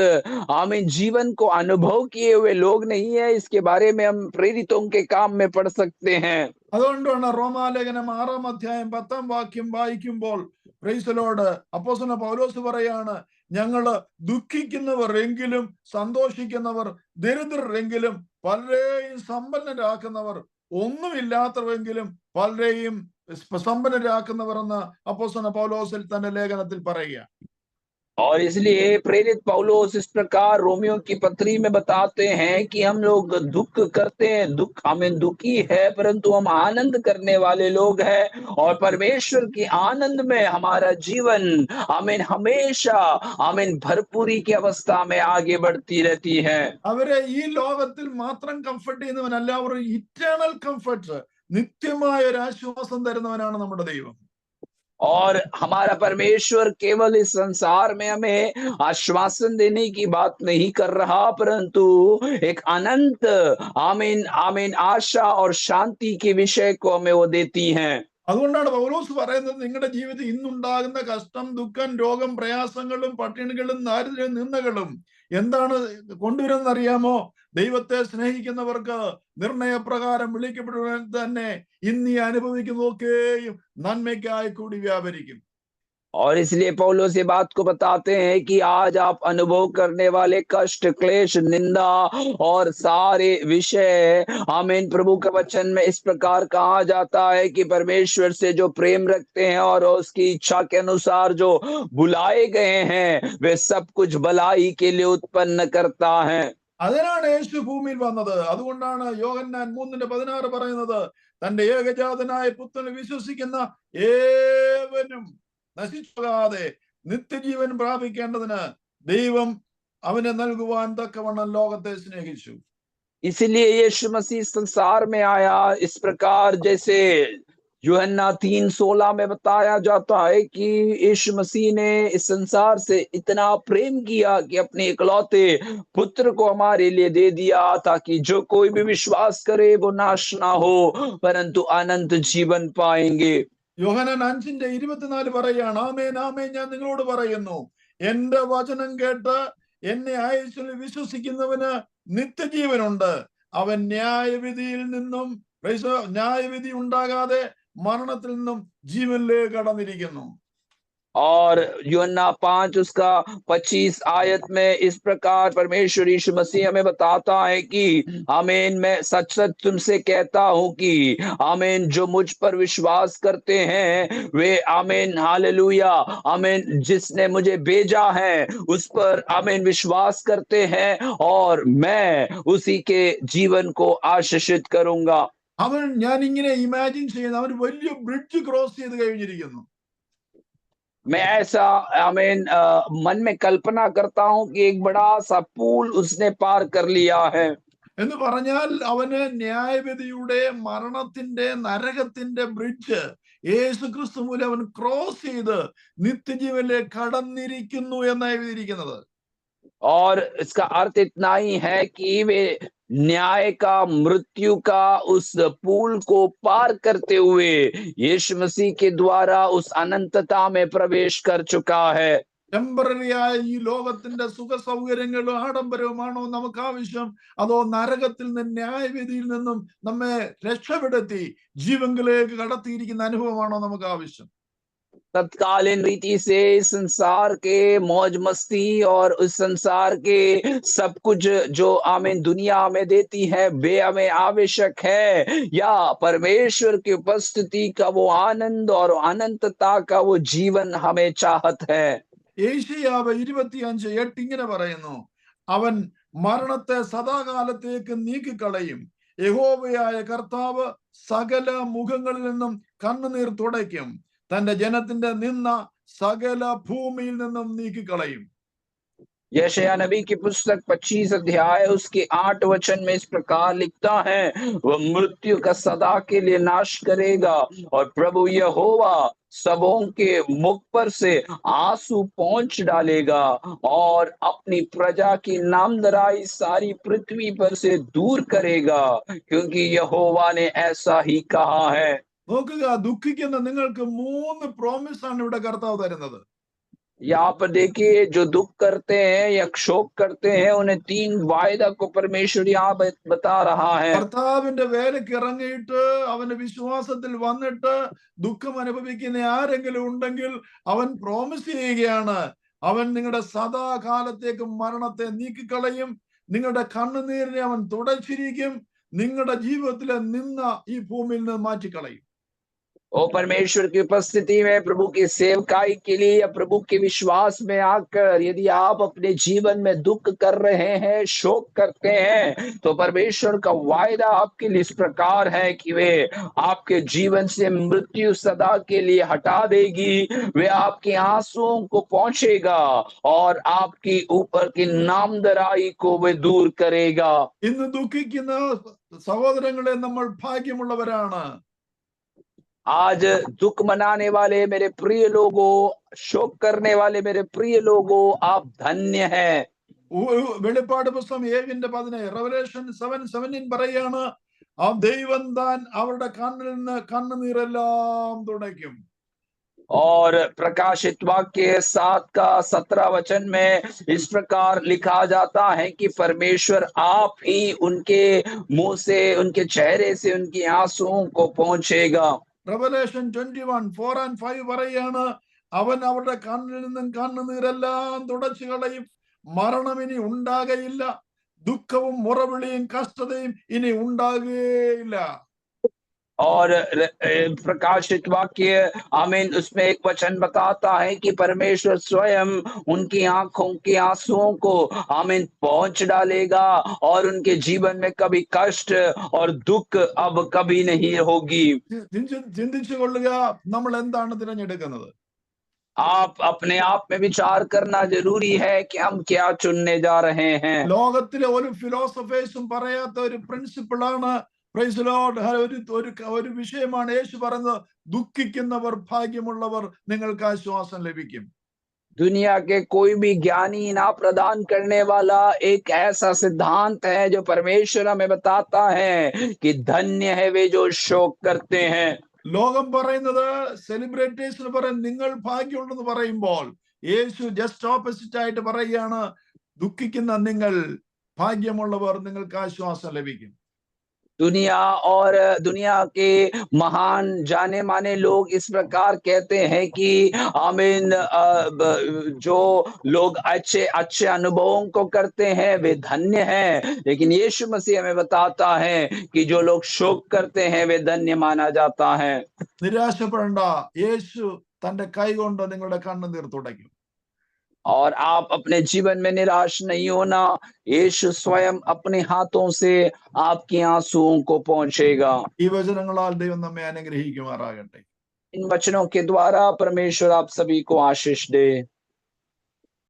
हमें जीवन को अनुभव किए हुए लोग नहीं है। इसके बारे में हम प्रेरितों के काम में पढ़ सकते हैं। അതുകൊണ്ടാണ് റോമാലേഖനം 6:10 വായിക്കുമ്പോൾ പ്രൈസ് ദി ലോർഡ് അപ്പോസ്തലൻ പൗലോസ് പറയാണ്, ഞങ്ങള് ദുഃഖിക്കുന്നവർ എങ്കിലും സന്തോഷിക്കുന്നവർ, ദരിദ്രരെങ്കിലും പലരെയും സമ്പന്നരാക്കുന്നവർ, ഒന്നുമില്ലാത്തവരെങ്കിലും പലരെയും സമ്പന്നരാക്കുന്നവർ എന്ന് അപ്പോസ്തലൻ പൗലോസിൽ തന്റെ ലേഖനത്തിൽ പറയുക. और इसलिए प्रेरित पौलुस इस प्रकार रोमियो की पत्री में बताते हैं कि हम लोग दुख करते हैं, हमें दुखी है, परंतु हम आनंद करने वाले लोग हैं और परमेश्वर की आनंद में हमारा जीवन हमेशा भरपूरी की अवस्था में आगे बढ़ती रहती है। അവരെ ഈ ലോകത്തിൽ മാത്രം കംഫർട്ട് ചെയ്യുന്നവനല്ല, അവർ ഇറ്റേണൽ കംഫർട്ട്, നിത്യമായ ഒരു ആശ്വാസം തരുന്നവനാണ് നമ്മുടെ ദൈവം. और हमारा परमेश्वर केवल इस संसार में हमें आश्वासन देने की बात नहीं कर रहा, परंतु एक अनंत आमीन आशा और शांति के विषय को हमें वो देती हैं। അതുകൊണ്ടാണ് പൗലോസ് പറയുന്നത്, നിങ്ങളുടെ ജീവിതത്തിൽ ഇന്നുണ്ടാകുന്ന കഷ്ടം, ദുഃഖം, രോഗം, പ്രയാസങ്ങളും പട്ടിണികളും ദാരിദ്ര്യം, നിന്ദകളും എന്താണ് കൊണ്ടുവരുന്നത് അറിയാമോ? ദൈവത്തെ സ്നേഹിക്കുന്നവർക്ക് നിർണയപ്രകാരം വിളിക്കപ്പെടുവാൻ തന്നെ ഇന്ന് ഈ അനുഭവിക്കുന്നതൊക്കെയും നന്മയ്ക്കായി കൂടി വ്യാപരിക്കും. और इसलिए पौलुस ये बात को बताते हैं कि आज आप अनुभव करने वाले कष्ट, क्लेश, निंदा और सारे विषय आमीन प्रभु के वचन में इस प्रकार कहा जाता है कि परमेश्वर से जो प्रेम रखते हैं और उसकी इच्छा के अनुसार जो बुलाए गए हैं वे सब कुछ भलाई के लिए उत्पन्न करता है। അതിനാണ് യേശു ഭൂമിയിൽ വന്നത്. അതുകൊണ്ടാണ് യോഹന്നാൻ 3:16 പറയുന്നത്, തന്റെ ഏകജാതനായ പുത്രനെ വിശ്വസിക്കുന്ന ഏവനും നശിച്ചുപോകാതെ നിത്യജീവൻ പ്രാപിക്കേണ്ടതിന് ദൈവം അവനെ നൽകുവാൻ തക്കവണ്ണം ലോകത്തെ സ്നേഹിച്ചു. इसलिए यीशु मसीह संसार में आया इस प्रकार, जैसे यूहन्ना 3:16 में बताया जाता है कि यीशु मसीह ने इस संसार से इतना प्रेम किया कि अपने इकलौते पुत्र को हमारे लिए दे दिया, ताकि जो कोई भी विश्वास करे वो नाश ना हो परंतु अनंत जीवन पाएंगे। യോഹന്നാൻ 5:24 പറയാണ്, ആമേൻ ആമേൻ ഞാൻ നിങ്ങളോട് പറയുന്നു, എന്റെ വചനം കേട്ട് എന്നെ അയച്ചതിൽ വിശ്വസിക്കുന്നവന് നിത്യജീവനുണ്ട്. അവൻ ന്യായവിധി ഉണ്ടാകാതെ മരണത്തിൽ നിന്നും ജീവനിലേക്ക് കടന്നിരിക്കുന്നു. और यूहन्ना 5 उसका 25 आयत में इस प्रकार परमेश्वर यीशु मसीह हमें बताता है कि आमीन मैं सच सच तुमसे कहता हूं कि आमीन जो मुझ पर विश्वास करते हैं वे आमीन हालेलुया आमीन जिसने मुझे भेजा है उस पर आमीन विश्वास करते हैं और मैं उसी के जीवन को आशीषित करूंगा। ഞാൻ ഇങ്ങനെ ഇമാജിൻ ചെയ്യുന്ന അവൻ വലിയ ബ്രിഡ്ജ് ക്രോസ് ചെയ്ത് കഴിഞ്ഞിരിക്കുന്നു. मैं ऐसा आमीन मन में कल्पना करता हूं कि एक बड़ा सा पुल उसने पार कर लिया है। എന്ന് പറഞ്ഞാൽ അവന് ന്യായവിധിയുടെ, മരണത്തിന്റെ, നരകത്തിന്റെ ബ്രിഡ്ജ് യേശു ക്രിസ്തു മൂലം അവൻ ക്രോസ് ചെയ്ത് നിത്യജീവനിലേക്ക് കടന്നിരിക്കുന്നു എന്നാണ് എഴുതിയിരിക്കുന്നത്. और इसका अर्थ इतना ही है कि वे न्याय का, मृत्यु का उस पुल को पार करते हुए यीशु मसीह के द्वारा उस अनंतता में प्रवेश कर चुका है। ടെമ്പററി ആയ ഈ ലോകത്തിന്റെ സുഖ സൗകര്യങ്ങളും ആഡംബരവുമാണോ നമുക്ക് ആവശ്യം, അതോ നരകത്തിൽ നിന്ന് ന്യായവിധിയിൽ നിന്നും നമ്മെ രക്ഷപ്പെടുത്തി ജീവങ്കിലേക്ക് കടത്തിയിരിക്കുന്ന അനുഭവമാണോ നമുക്ക് ആവശ്യം? तत्कालीन रीति से इस संसार के मौज मस्ती और उस संसार के सब कुछ जो हमें दुनिया हमें देती है वे हमें आवश्यक है, या परमेश्वर की उपस्थिति का वो आनंद और अनंतता का वो जीवन हमें चाहत है। യേശയ്യാവ് 25:8 ഇങ്ങനെ പറയുന്നു, അവൻ മരണത്തെ സദാകാലത്തേക്ക് നീക്കിക്കളയും. യഹോവയായ കർത്താവ് സകല മുഖങ്ങളിൽ നിന്നും കണ്ണുനീർ തുടയ്ക്കും. തന്റെ ജനത്തിന്റെ നിന്ന സകല ഭൂമിയിൽ നിന്നും നീക്കിക്കളയും. यशायाह नबी की पुस्तक 25 अध्याय उसके 8 वचन में इस प्रकार लिखता है, वह मृत्यु का सदा के लिए नाश करेगा और प्रभु यहोवा सबों के मुख पर से आंसू पोंछ डालेगा और अपनी प्रजा की नामधराई सारी पृथ्वी पर से दूर करेगा, क्योंकि यहोवा ने ऐसा ही कहा है। നോക്കുക, ദുഃഖിക്കുന്ന നിങ്ങൾക്ക് 3 പ്രോമിസ് ആണ് ഇവിടെ കർത്താവ് തരുന്നത്. यहाँ पर देखिए, जो दुख करते हैं या शोक करते हैं उन्हें 3 वायदा को परमेश्वर यहाँ बता रहा है। കർത്താവിന്റെ വേലയ്ക്ക് ഇറങ്ങിയിട്ട് അവന്റെ വിശ്വാസത്തിൽ വന്നിട്ട് ദുഃഖം അനുഭവിക്കുന്ന ആരെങ്കിലും ഉണ്ടെങ്കിൽ അവൻ പ്രോമിസ് ചെയ്യുകയാണ്, അവൻ നിങ്ങളുടെ സദാകാലത്തേക്ക് മരണത്തെ നീക്കിക്കളയും, നിങ്ങളുടെ കണ്ണുനീരിനെ അവൻ തുടച്ചിരിക്കും, നിങ്ങളുടെ ജീവിതത്തിലെ നിന്ന ഈ ഭൂമിയിൽ നിന്ന് മാറ്റിക്കളയും. ओ परमेश्वर की उपस्थिति में प्रभु की सेवकाई के लिए या प्रभु के विश्वास में आकर यदि आप अपने जीवन में दुख कर रहे हैं, शोक करते हैं, तो परमेश्वर का वायदा आपके लिए इस प्रकार है कि वे आपके जीवन से मृत्यु सदा के लिए हटा देगी, वे आपके आंसुओं को पहुंचेगा और आपकी ऊपर की नामधराई को वे दूर करेगा। ഇന്ന് ദുഃഖിക്കുന്ന സഹോദരങ്ങളെ, നമ്മൾ ഭാഗ്യമുള്ളവരാണ്. आज दुख मनाने वाले मेरे प्रिय लोगों, शोक करने वाले मेरे प्रिय लोगों, आप धन्य हैं। വെളിപ്പാട് പുസ്തകം 7:17 റെവലേഷൻ 7:17 പറയാണ്, ആ ദൈവം താൻ അവരുടെ കണ്ണിൽ നിന്ന് കണ്ണുനീരെല്ലാം തുടയ്ക്കും. और प्रकाशित वाक्य 7 का 17 वचन में इस प्रकार लिखा जाता है कि परमेश्वर आप ही उनके मुंह से, उनके चेहरे से उनकी आंसुओं को पहुंचेगा। റെവലേഷൻ 21:4-5 പറയാണ്, അവൻ അവരുടെ കണ്ണിൽ നിന്നും കണ്ണുനീരെല്ലാം തുടച്ചു കളയും, മരണം ഇനി ഉണ്ടാകയില്ല, ദുഃഖവും മുറവിളിയും കഷ്ടതയും ഇനി ഉണ്ടാകുകയില്ല. और प्रकाशित वाक्य आमीन उसमें एक वचन बताता है कि परमेश्वर स्वयं उनकी आंखों के आंसुओं को आमीन पहुंच डालेगा और उनके जीवन में कभी कष्ट और दुख अब कभी नहीं होगी। ചിന്തിച്ചു കൊള്ളുക, നമ്മൾ എന്താണ് തിരഞ്ഞെടുക്കുന്നത്? आप अपने आप में विचार करना जरूरी है कि हम क्या चुनने जा रहे हैं। ലോകത്തിലെ ഒരു ഫിലോസഫേഴ്സും പറയാത്ത ഒരു പ്രിൻസിപ്പിളാണ്, പ്രൈസ് ലോർഡ്, ഒരു വിഷയമാണ് യേശു പറഞ്ഞത്, ദുഃഖിക്കുന്നവർ ഭാഗ്യമുള്ളവർ, നിങ്ങൾക്ക് ആശ്വാസം ലഭിക്കും. दुनिया के कोई भी ज्ञानी ना प्रदान करने वाला एक ऐसा सिद्धांत है जो परमेश्वर हमें बताता है कि धन्य है वे जो शोक करते हैं। ലോകം പറയുന്നത്, സെലിബ്രിറ്റീസിന് പറയും നിങ്ങൾ ഭാഗ്യമുണ്ടെന്ന് പറയുമ്പോൾ, യേശു ജസ്റ്റ് ഓപ്പോസിറ്റ് ആയിട്ട് പറയുകയാണ്, ദുഃഖിക്കുന്ന നിങ്ങൾ ഭാഗ്യമുള്ളവർ, നിങ്ങൾക്ക് ആശ്വാസം ലഭിക്കും. दुनिया और दुनिया के महान जाने माने लोग इस प्रकार कहते हैं कि आमीन, जो लोग अच्छे अच्छे अनुभवों को करते हैं वे धन्य हैं, लेकिन यीशु मसीह हमें बताता है कि जो लोग शोक करते हैं वे धन्य माना जाता है। നിരാശപ്പെടേണ്ട, യേശു തന്റെ കൈ കൊണ്ട് നിങ്ങളുടെ കണ്ണുനീർ തുടയ്ക്കും. और आप अपने जीवन में निराश नहीं होना, यीशु स्वयं अपने हाथों से आपकी आंसुओं को पहुंचेगा। ഈ വചനങ്ങളാൽ ദൈവം നമ്മെ അനുഗ്രഹിക്കുമാറാകട്ടെ. इन वचनों के द्वारा परमेश्वर आप सभी को आशीष दे।